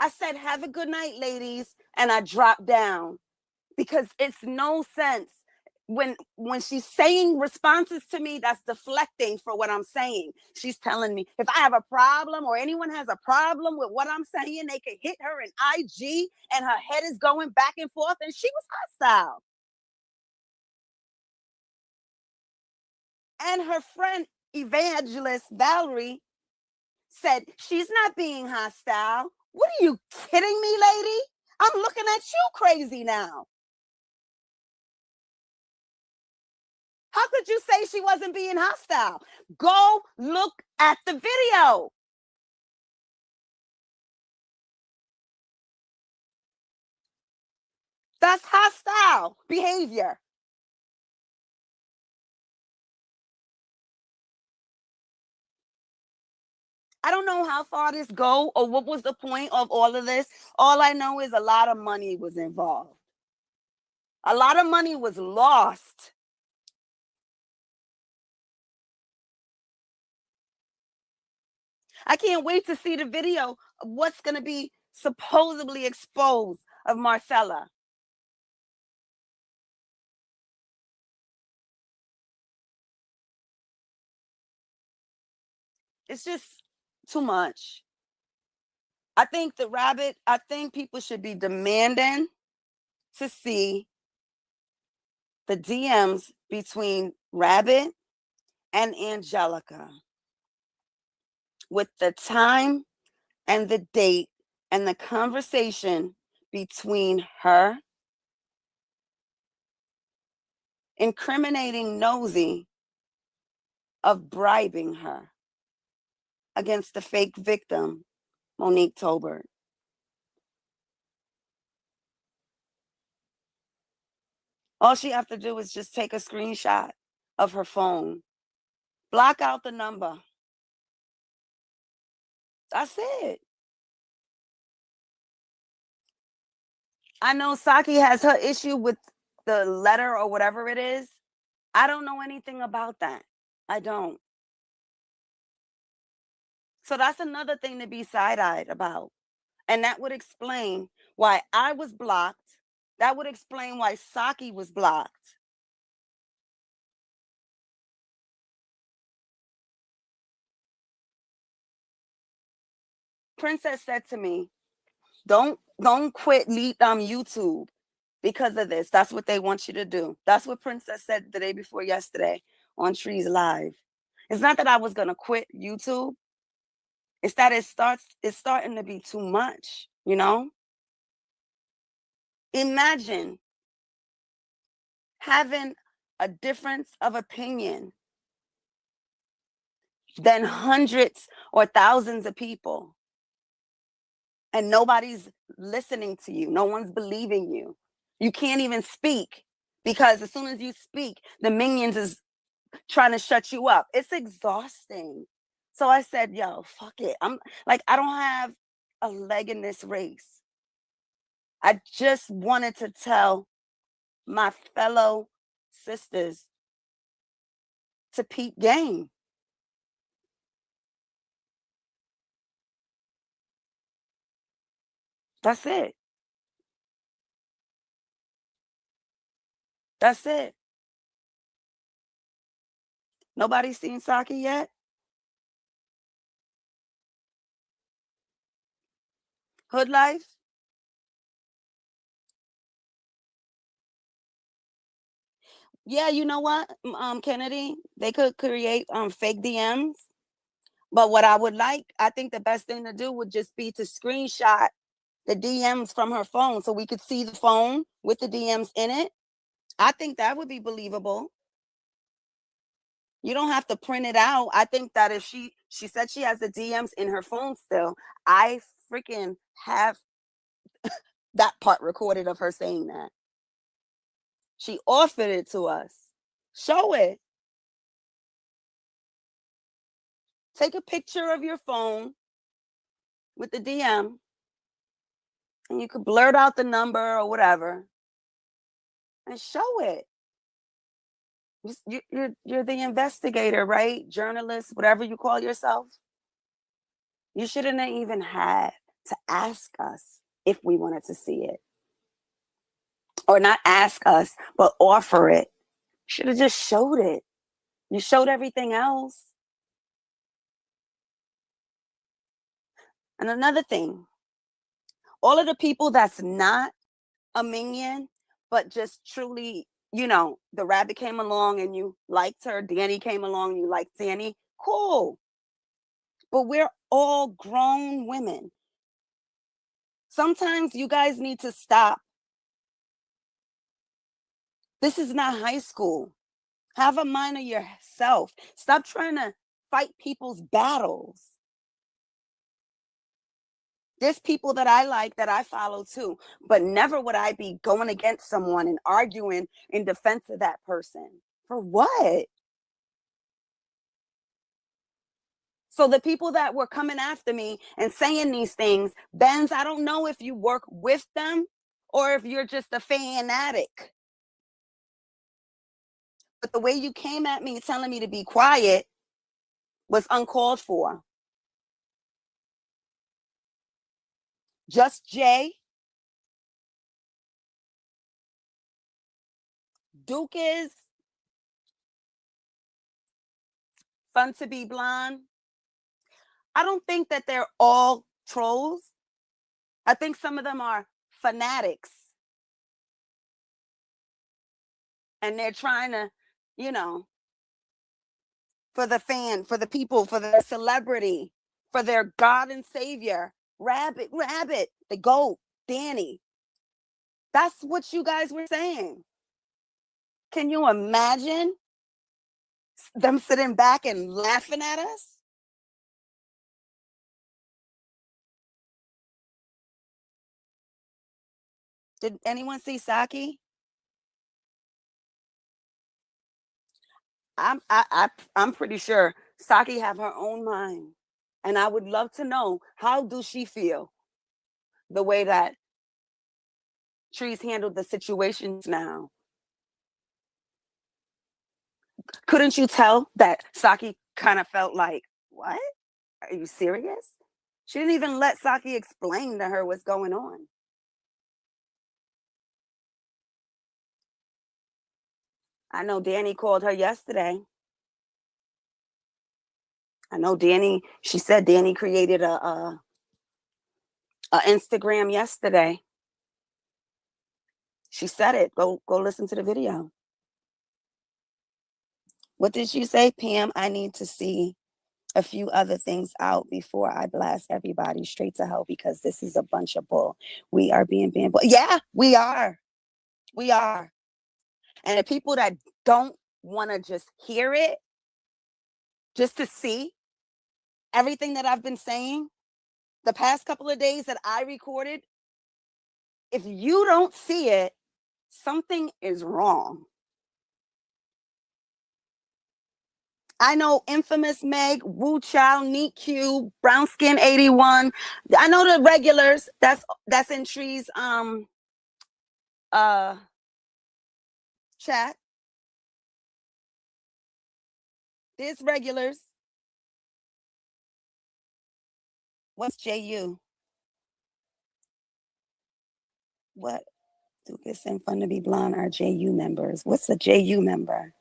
I said, have a good night, ladies. And I dropped down because it's no sense when she's saying responses to me that's deflecting for what I'm saying. She's telling me if I have a problem or anyone has a problem with what I'm saying, they can hit her in IG and her head is going back and forth, and she was hostile. And her friend evangelist Valerie said, she's not being hostile. What are you kidding me, lady? I'm looking at you crazy now. How could you say she wasn't being hostile? Go look at the video. That's hostile behavior. I don't know how far this go or what was the point of all of this. All I know is a lot of money was involved. A lot of money was lost. I can't wait to see the video of what's going to be supposedly exposed of Marcella. It's just too much. I think people should be demanding to see the DMs between Rabbit and Angelica with the time and the date and the conversation between her incriminating Nosy of bribing her against the fake victim, Monique Tolbert. All she have to do is just take a screenshot of her phone, block out the number. That's it. I know Saki has her issue with the letter or whatever it is. I don't know anything about that. I don't. So that's another thing to be side-eyed about. And that would explain why I was blocked. That would explain why Saki was blocked. Princess said to me, don't quit YouTube because of this. That's what they want you to do. That's what Princess said the day before yesterday on Trees Live. It's not that I was going to quit YouTube. It's that it's starting to be too much, you know? Imagine having a difference of opinion than hundreds or thousands of people, and nobody's listening to you. No one's believing you. You can't even speak because as soon as you speak, the minions is trying to shut you up. It's exhausting. So I said, yo, fuck it. I don't have a leg in this race. I just wanted to tell my fellow sisters to peep game. That's it. That's it. Nobody's seen Saki yet? Hood Life? Yeah, you know what, Kennedy? They could create fake DMs. But what I think the best thing to do would just be to screenshot the DMs from her phone so we could see the phone with the DMs in it. I think that would be believable. You don't have to print it out. I think that if she said she has the DMs in her phone still, I freaking have that part recorded of her saying that. She offered it to us. Show it. Take a picture of your phone with the DM and you could blurt out the number or whatever and show it. You're the investigator, right? Journalist, whatever you call yourself. You shouldn't have even had to ask us if we wanted to see it. Or not ask us, but offer it. Should have just showed it. You showed everything else. And another thing, all of the people that's not a minion, but just truly, the rabbit came along and you liked her, Danny came along, you liked Danny, cool. But we're all grown women. Sometimes you guys need to stop. This is not high school. Have a mind of yourself. Stop trying to fight people's battles. There's people that I like, that I follow too, but never would I be going against someone and arguing in defense of that person. For what? So the people that were coming after me and saying these things, Benz, I don't know if you work with them or if you're just a fanatic. But the way you came at me telling me to be quiet was uncalled for. Just Jay, Duke is fun to be blonde. I don't think that they're all trolls. I think some of them are fanatics. And they're trying to, for the fan, for the people, for the celebrity, for their God and Savior, Rabbit, the GOAT, Danny. That's what you guys were saying. Can you imagine them sitting back and laughing at us? Did anyone see Saki? I'm pretty sure Saki have her own mind. And I would love to know, how do she feel the way that Trees handled the situations now? Couldn't you tell that Saki kind of felt like, what? Are you serious? She didn't even let Saki explain to her what's going on. I know Danny called her yesterday. I know Danny, she said Danny created a Instagram yesterday. She said it. Go listen to the video. What did she say, Pam? I need to see a few other things out before I blast everybody straight to hell, because this is a bunch of bull. We are being banned. Yeah, we are. We are. And the people that don't want to just hear it, just to see everything that I've been saying the past couple of days that I recorded, if you don't see it, something is wrong. I know Infamous Meg, Woo Chow, Neat Q, Brown Skin 81. I know the regulars. That's in Tree's chat. There's regulars. What's JU? What? Lucas and Fun to Be Blonde are JU members. What's a JU member?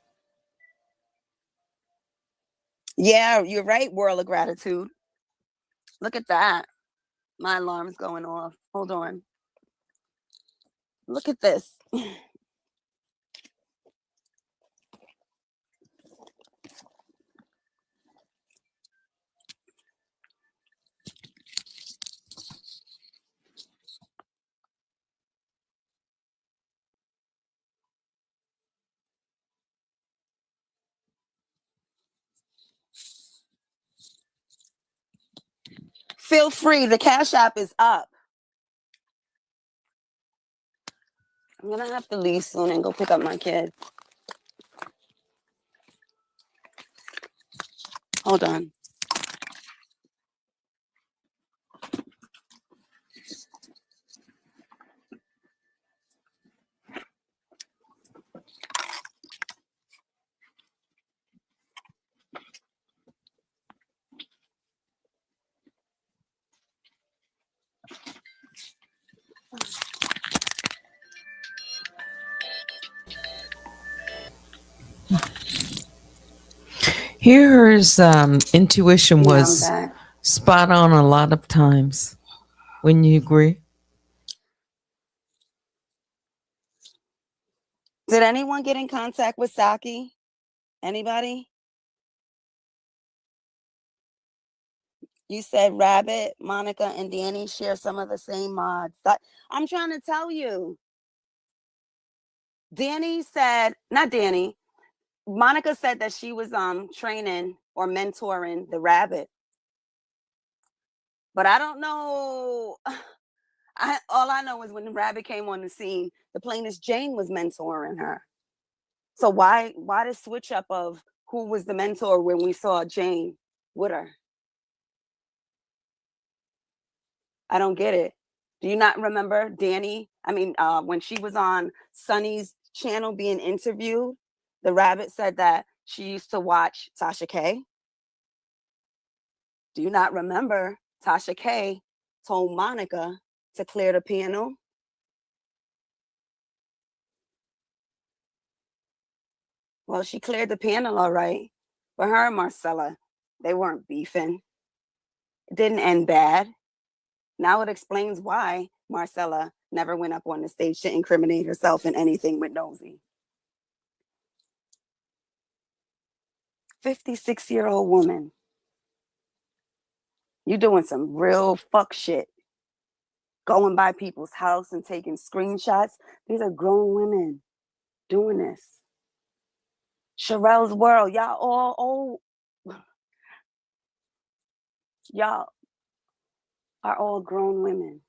Yeah, you're right, World of Gratitude. Look at that. My alarm's going off. Hold on. Look at this. Feel free. The Cash App is up. I'm going to have to leave soon and go pick up my kids. Hold on. Here's intuition Yeah, I'm was back. spot on a lot of times. Wouldn't you agree? Did anyone get in contact with Saki? Anybody? You said Rabbit, Monica, and Danny share some of the same mods. I'm trying to tell you. Danny said, not Danny, Monica said that she was training or mentoring the Rabbit. But I don't know. All I know is when the Rabbit came on the scene, the plainest Jane was mentoring her. So why the switch up of who was the mentor when we saw Jane with her? I don't get it. Do you not remember Danny? I mean, when she was on Sunny's channel being interviewed, the Rabbit said that she used to watch Tasha K. Do you not remember Tasha K told Monica to clear the panel? Well, she cleared the panel all right. But her and Marcella, they weren't beefing. It didn't end bad. Now it explains why Marcella never went up on the stage to incriminate herself in anything with Nosy. 56-year-old woman. You doing some real fuck shit. Going by people's house and taking screenshots. These are grown women doing this. Sherelle's World. Y'all all old. Y'all are all grown women.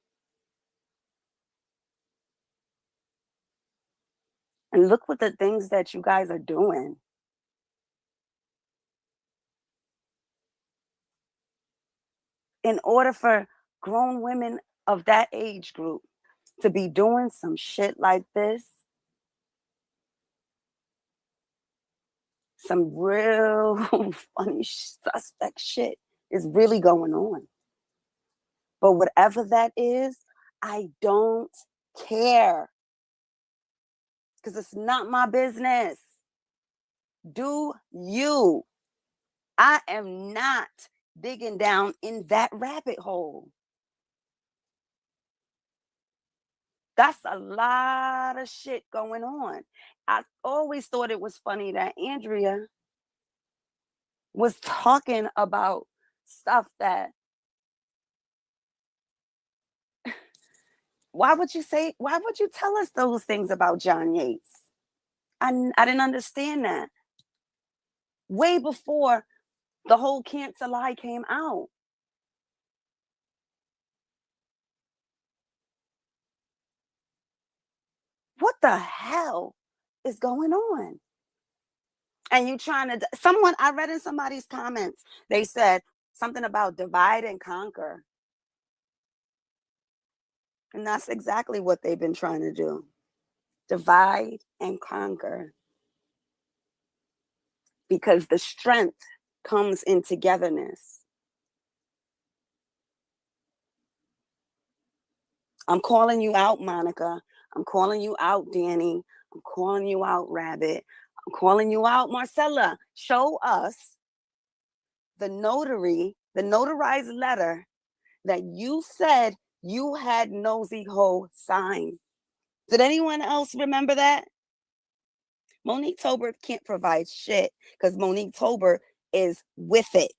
And look what the things that you guys are doing. In order for grown women of that age group to be doing some shit like this, some real funny suspect shit is really going on. But whatever that is, I don't care. Because it's not my business. Do you? I am not digging down in that rabbit hole. That's a lot of shit going on. I always thought it was funny that Andrea was talking about stuff that why would you tell us those things about John Yates? I didn't understand that. Way before the whole cancer lie came out. What the hell is going on? And you trying to, I read in somebody's comments, they said something about divide and conquer. And that's exactly what they've been trying to do. Divide and conquer. Because the strength comes in togetherness. I'm calling you out, Monica. I'm calling you out, Danny. I'm calling you out, Rabbit. I'm calling you out, Marcella. Show us the notarized letter that you said you had Nosy Ho sign. Did anyone else remember that? Monique Tolbert can't provide shit because Monique Tolbert is with it.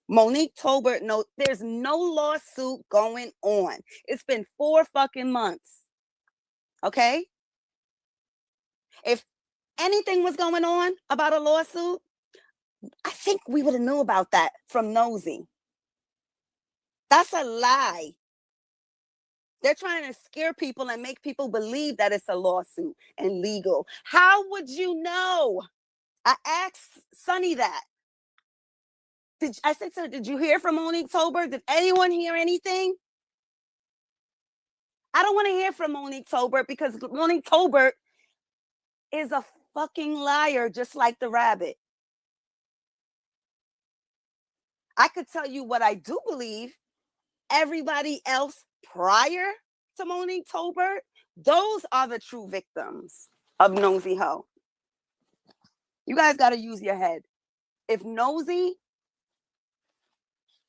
Monique Tolbert, no, there's no lawsuit going on. It's been 4 fucking months. Okay? If anything was going on about a lawsuit, I think we would have knew about that from Nosy. That's a lie. They're trying to scare people and make people believe that it's a lawsuit and legal. How would you know? I asked Sunny that. I said, so did you hear from Monique Tolbert? Did anyone hear anything? I don't want to hear from Monique Tolbert because Monique Tolbert is a fucking liar, just like the Rabbit. I could tell you what I do believe. Everybody else prior to Monique Tolbert, those are the true victims of Nosy Ho. You guys got to use your head. If Nosy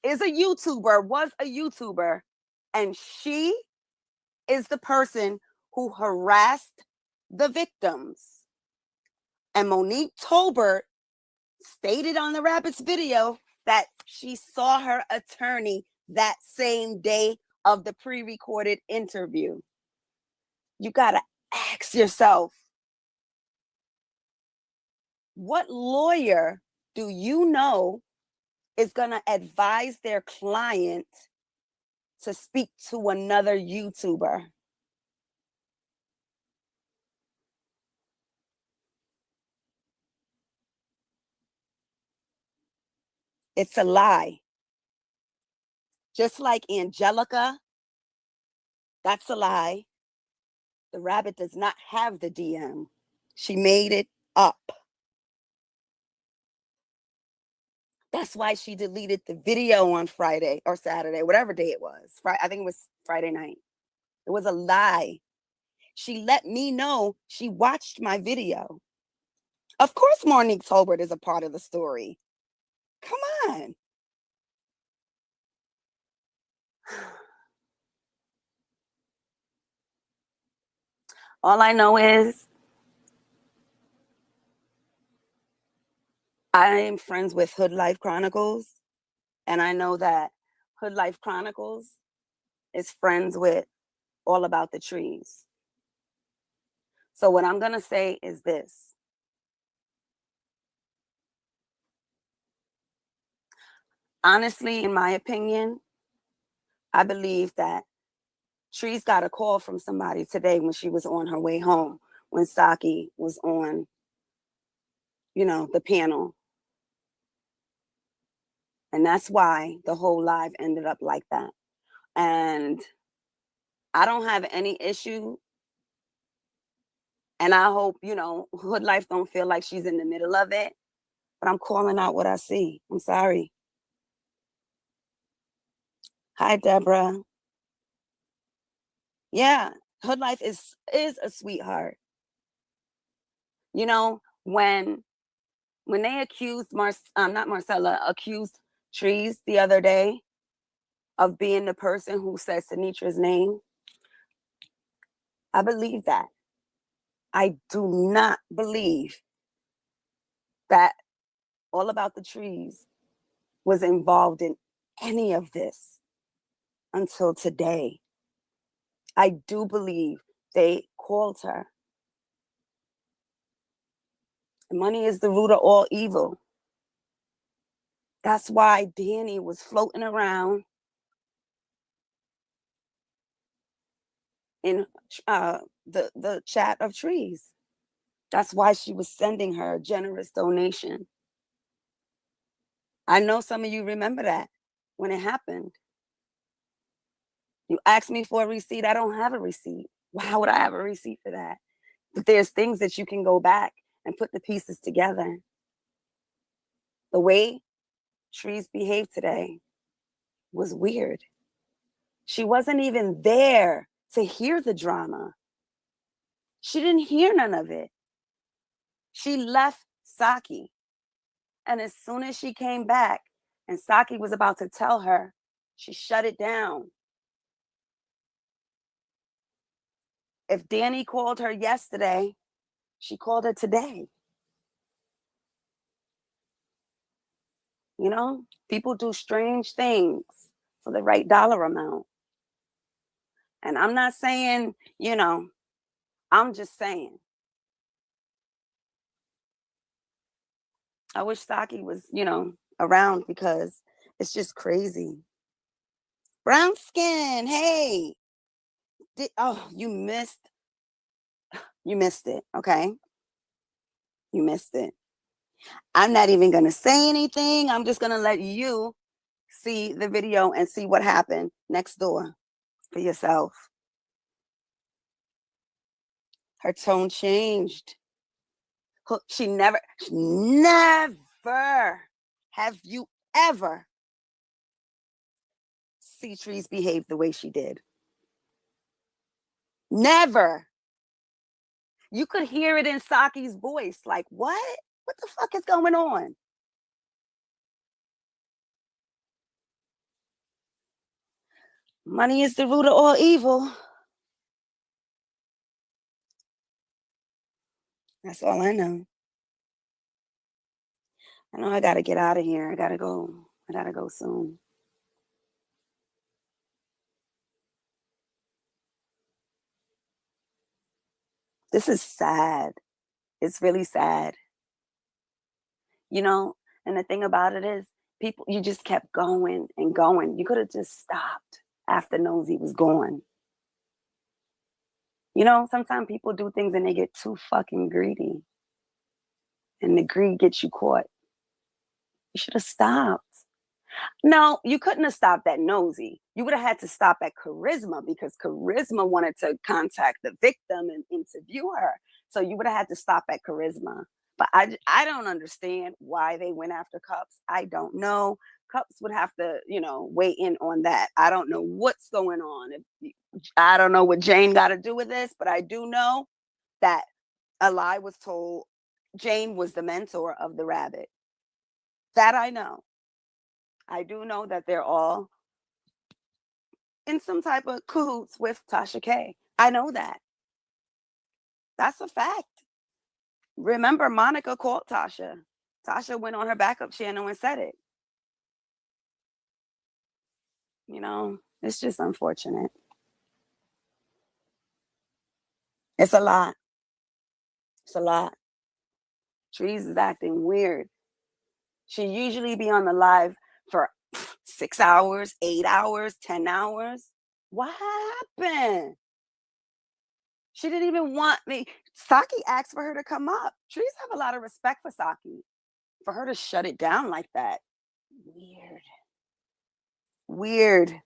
is a YouTuber, was a YouTuber, and she is the person who harassed the victims, and Monique Tolbert stated on the Rabbits video that she saw her attorney that same day of the pre-recorded interview. You gotta ask yourself, what lawyer do you know is gonna advise their client to speak to another YouTuber? It's a lie. Just like Angelica, that's a lie. The rabbit does not have the DM. She made it up. That's why she deleted the video on Friday or Saturday, whatever day it was. I think it was Friday night. It was a lie. She let me know she watched my video. Of course, Monique Tolbert is a part of the story. Come on. All I know is I am friends with Hood Life Chronicles, and I know that Hood Life Chronicles is friends with All About the Trees. So what I'm going to say is this. Honestly, in my opinion, I believe that Trees got a call from somebody today when she was on her way home, when Saki was on, the panel. And that's why the whole live ended up like that. And I don't have any issue. And I hope, Hood Life don't feel like she's in the middle of it. But I'm calling out what I see. I'm sorry. Hi, Deborah. Yeah, Hood Life is a sweetheart. When they accused not Marcella, accused Trees the other day of being the person who said Sinitra's name, I believe that. I do not believe that All About the Trees was involved in any of this until today. I do believe they called her. Money is the root of all evil. That's why Danny was floating around in the chat of Trees. That's why she was sending her a generous donation. I know some of you remember that when it happened. You asked me for a receipt. I don't have a receipt. Why would I have a receipt for that? But there's things that you can go back and put the pieces together. The way Trees behaved today was weird. She wasn't even there to hear the drama. She didn't hear none of it. She left Saki. And as soon as she came back and Saki was about to tell her, she shut it down. If Danny called her yesterday, she called her today. People do strange things for the right dollar amount. And I'm not saying, I'm just saying. I wish Saki was, around because it's just crazy. Brown skin, hey. You missed it, okay? You missed it. I'm not even going to say anything. I'm just going to let you see the video and see what happened next door for yourself. Her tone changed. She never have you ever see Trees behave the way she did. Never. You could hear it in Saki's voice. Like, what? What the fuck is going on? Money is the root of all evil. That's all I know. I know I got to get out of here. I got to go. I got to go soon. This is sad. It's really sad. You know, and the thing about it is, people, you just kept going and going. You could have just stopped after Nosy was gone. You know, sometimes people do things and they get too fucking greedy. And the greed gets you caught. You should have stopped. No, you couldn't have stopped at Nosy. You would have had to stop at Charisma because Charisma wanted to contact the victim and interview her. So you would have had to stop at Charisma. But I don't understand why they went after Cups. I don't know. Cups would have to, weigh in on that. I don't know what's going on. I don't know what Jane got to do with this, but I do know that a lie was told. Jane was the mentor of the rabbit. That I know. I do know that they're all in some type of cahoots with Tasha K. I know that. That's a fact. Remember, Monica called Tasha. Tasha went on her backup channel and said it. It's just unfortunate. It's a lot. It's a lot. Trees is acting weird. She usually be on the live for 6 hours, 8 hours, 10 hours. What happened? She didn't even want me. Saki asked for her to come up. Trees have a lot of respect for Saki. For her to shut it down like that. Weird. Weird.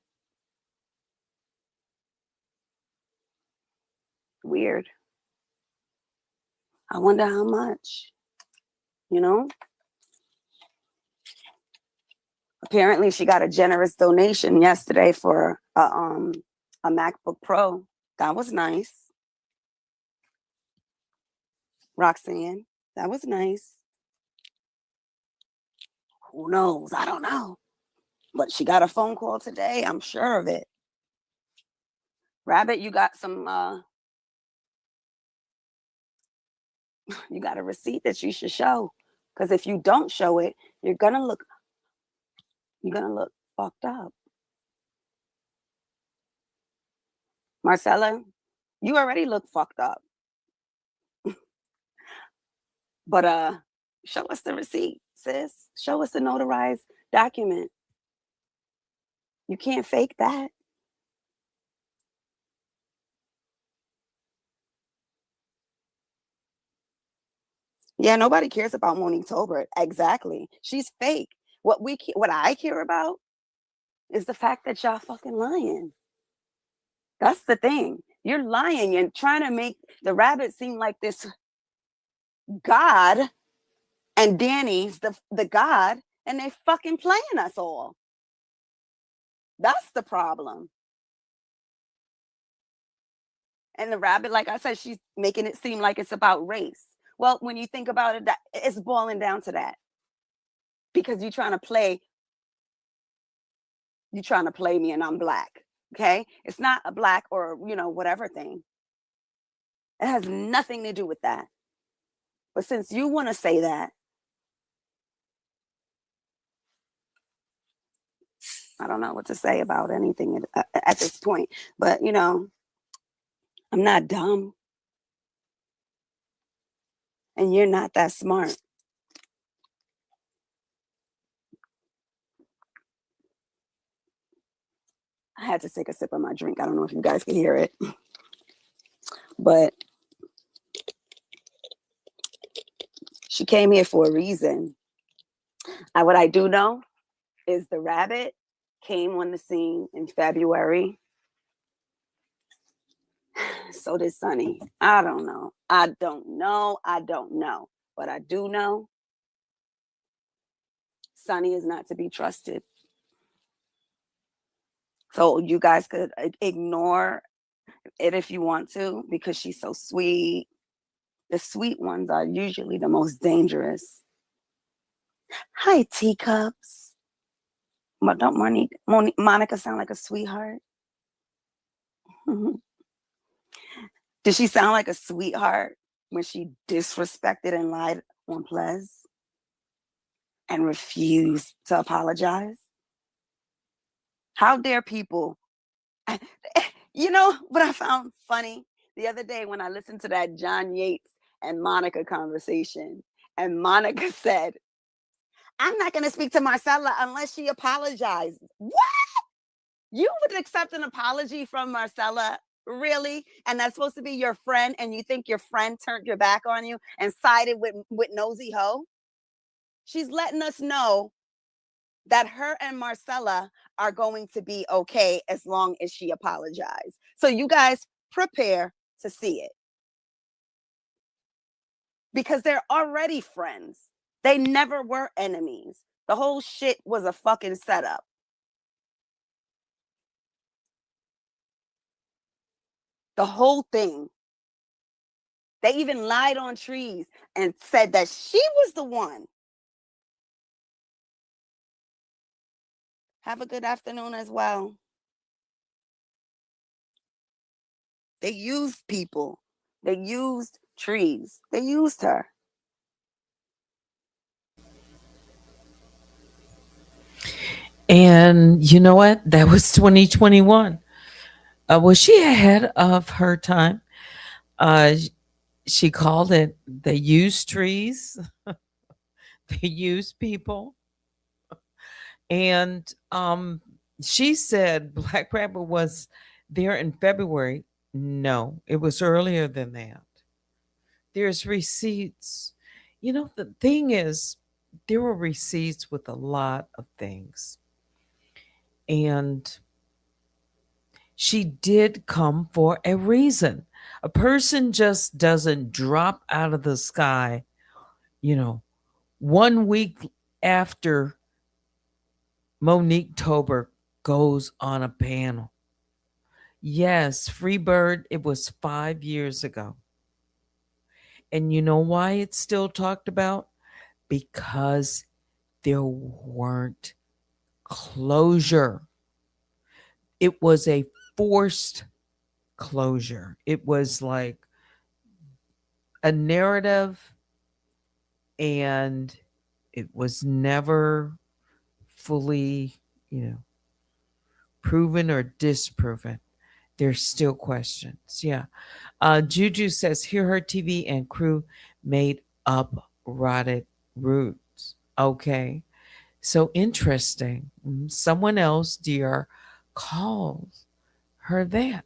Weird. I wonder how much. Apparently she got a generous donation yesterday for a MacBook Pro. That was nice. Roxanne, that was nice. Who knows? I don't know. But she got a phone call today. I'm sure of it. Rabbit, you got some you got a receipt that you should show. Because if you don't show it, you're gonna look fucked up. Marcella, you already look fucked up. But show us the receipt, sis. Show us the notarized document. You can't fake that. Yeah, nobody cares about Monique Tolbert. Exactly. She's fake. What I care about is the fact that y'all fucking lying. That's the thing. You're lying and trying to make the rabbit seem like this god, and Danny's the god, and they fucking playing us all. That's the problem. And the rabbit, like I said, she's making it seem like it's about race. Well, when you think about it, it's boiling down to that. Because you're trying to play me and I'm black. Okay? It's not a black or, whatever thing. It has nothing to do with that. But since you want to say that, I don't know what to say about anything at this point. But, I'm not dumb. And you're not that smart. I had to take a sip of my drink. I don't know if you guys can hear it. But she came here for a reason. What I do know is the rabbit came on the scene in February. So did Sunny. I don't know. But I do know Sunny is not to be trusted. So you guys could ignore it if you want to, because she's so sweet. The sweet ones are usually the most dangerous. Hi, teacups. But don't Monica sound like a sweetheart? Did she sound like a sweetheart when she disrespected and lied on Ples and refused to apologize? How dare people? You know what I found funny the other day when I listened to that John Yates and Monica conversation, and Monica said, "I'm not going to speak to Marcella unless she apologizes." What? You would accept an apology from Marcella? Really? And that's supposed to be your friend, and you think your friend turned your back on you and sided with Nosy Ho? She's letting us know that her and Marcella are going to be okay as long as she apologizes. So you guys prepare to see it, because they're already friends. They never were enemies. The whole shit was a fucking setup. The whole thing. They even lied on Trees and said that she was the one. Have a good afternoon as well. They used people. They used Trees. They used her. And you know what? That was 2021. Was she ahead of her time? Uh, she called it they use trees, they use people. And she said Black Rabbit was there in February. No, it was earlier than that. There's receipts. You know, the thing is, there were receipts with a lot of things. And she did come for a reason. A person just doesn't drop out of the sky, you know, 1 week after Monique Tober goes on a panel. Yes, Freebird, it was 5 years ago. And you know why it's still talked about? Because there weren't closure. It was a forced closure. It was like a narrative, and it was never fully, you know, proven or disproven. There's still questions. Yeah. Juju says, Hear Her TV and crew made up rotted roots. Okay. So interesting. Someone else, dear, calls her that.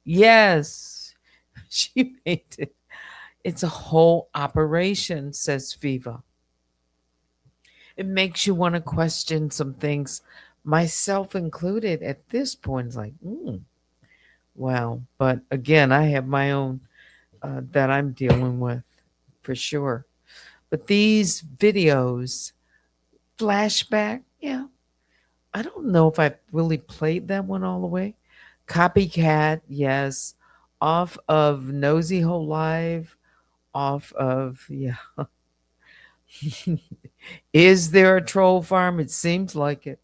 Yes. She made it. It's a whole operation, says Viva. It makes you want to question some things, myself included, at this point. It's like, wow. But again, I have my own that I'm dealing with for sure. But these videos, flashback, yeah, I don't know if I really played that one all the way. Copycat, yes. Off of Nosy Hole Live, off of, yeah. Is there a troll farm? It seems like it.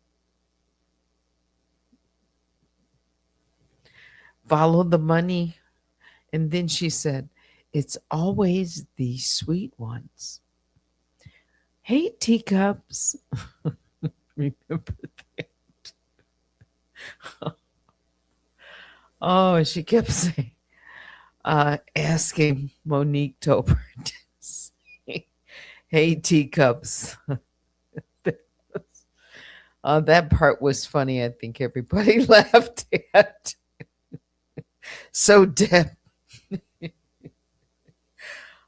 Follow the money. And then she said, It's always the sweet ones. Hey, teacups. Remember that? Oh, she kept saying, asking Monique Tober to say, Hey, teacups. That part was funny. I think everybody laughed at. So Deb,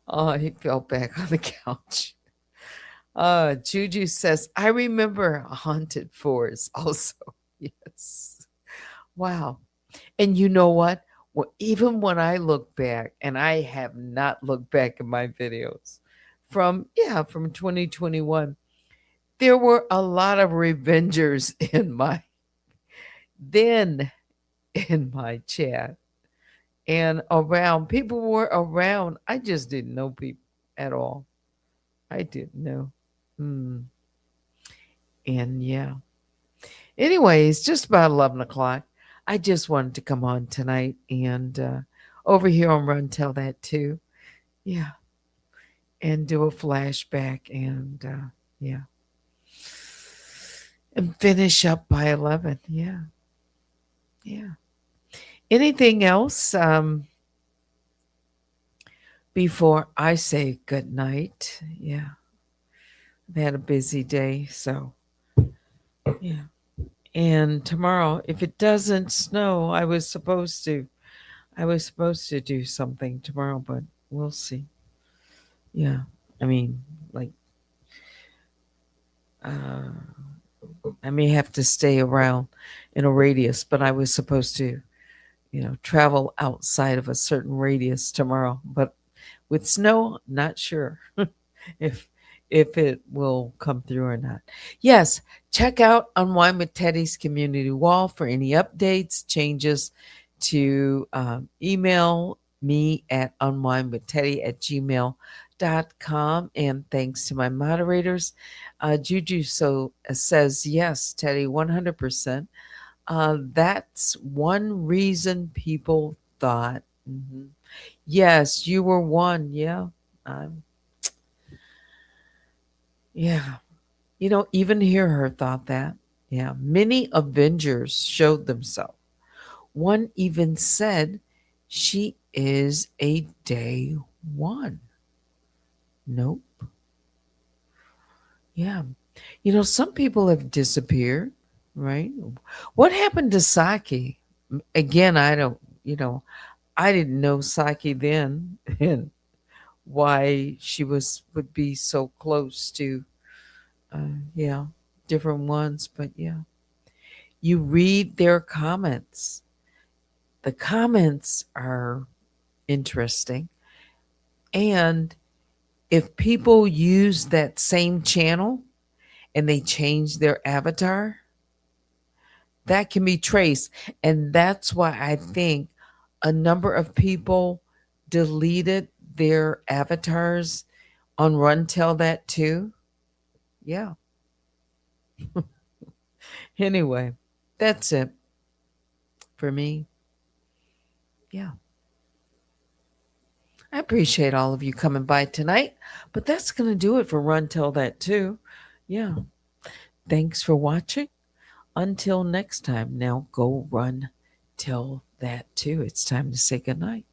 oh, he fell back on the couch. Juju says, I remember Haunted Forest also. Yes. Wow. And you know what? Well, even when I look back, and I have not looked back at my videos from 2021, there were a lot of revengers then in my chat and around. People were around. I just didn't know people at all. I didn't know. Hmm. And yeah. Anyways, just about 11 o'clock. I just wanted to come on tonight and over here on Run Tell That Too. Yeah. And do a flashback and yeah. And finish up by 11. Yeah. Yeah. Anything else before I say good night? Yeah. I've had a busy day, so yeah. And tomorrow, if it doesn't snow, I was supposed to do something tomorrow, but we'll see. Yeah. I mean, like uh I may have to stay around in a radius, but I was supposed to, travel outside of a certain radius tomorrow. But with snow, not sure if it will come through or not. Yes, check out Unwind with Teddy's community wall for any updates, changes to email me at unwindwithteddy@gmail.com. And thanks to my moderators. Juju says, yes, Teddy, 100%. That's one reason people thought, yes, you were one. Yeah. Um, yeah. Even hear her thought that. Yeah. Many Avengers showed themselves. One even said she is a day one. Nope. Yeah. Some people have disappeared, right? What happened to Saki? Again, I don't, I didn't know Saki then and why she would be so close to, yeah, different ones. But yeah, you read their comments. The comments are interesting. And if people use that same channel and they change their avatar, that can be traced. And that's why I think a number of people deleted their avatars on Run Tell That Too. Yeah. Anyway, that's it for me. Yeah. I appreciate all of you coming by tonight, but that's going to do it for Run Tell That Too. Yeah. Thanks for watching. Until next time, now go run, tell that too. It's time to say goodnight.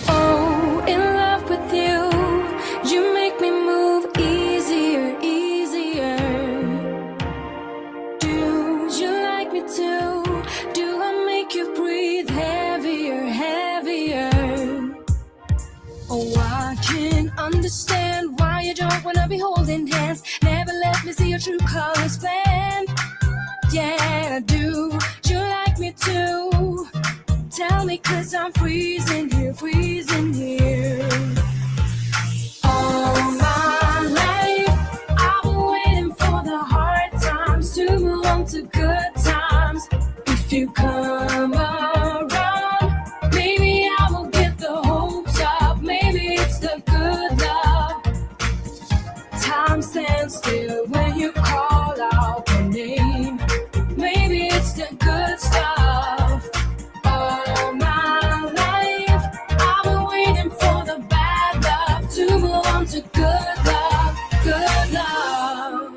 Oh, in love with you. You make me move easier, easier. Do you like me too? Do I make you breathe heavier, heavier? Oh, I can't understand why you don't wanna be holding hands. Never let me see your true colors blend. Yeah, do you like me too? Tell me, 'cause I'm freezing here, freezing here. All my life, I've been waiting for the hard times to move on to good times. If you come around, maybe I will get the hopes up. Maybe it's the good love. Time stands still when you call out my name. Maybe it's the good stuff. All my life, I've been waiting for the bad love to move on to good love, good love.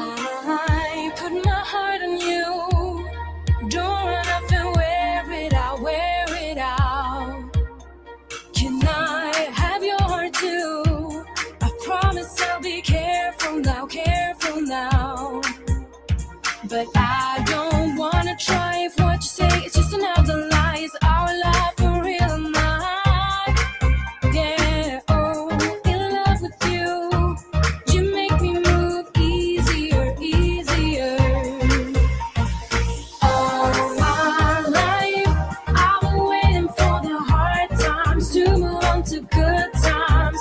I put my heart on you. Don't run off and wear it out, wear it out. Can I have your heart too? I promise I'll be careful now, careful now. But I don't wanna try if what you say is just another lie. Is our love for real or not? Yeah, oh, in love with you. You make me move easier, easier. All my life, I've been waiting for the hard times to move on to good times.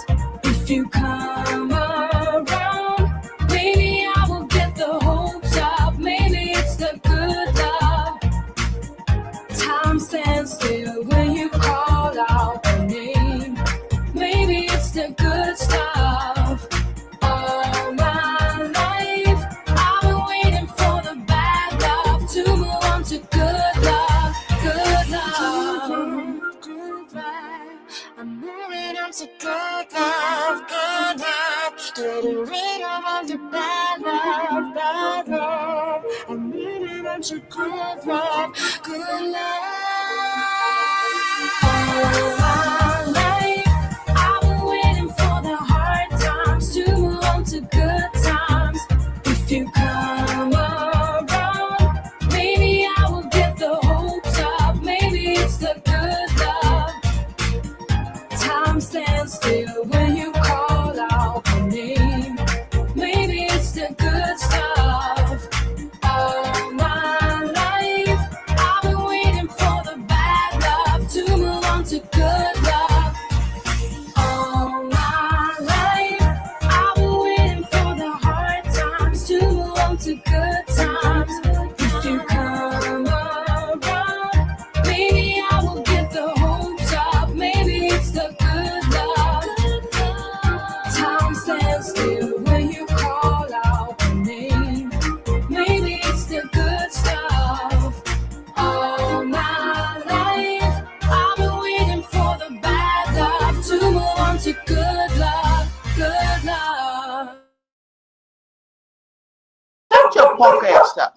on to good love, good love. All my life, I've been waiting for the hard times to move on to good times. If you come around, maybe I will get the hopes up. Maybe it's the good love. Time stands still when you call out my name. Maybe it's the good stuff. All my life, I've been waiting for the bad love to move on to good love. All my life, I've been waiting for the hard times to move on to good times. If you come around, maybe I will get the hopes up. Maybe it's the good love. Time stands still when you call out my name. Maybe it's the good stuff. All my life, I've been waiting for the bad love to move on to good love, good love. Shut your punk ass up.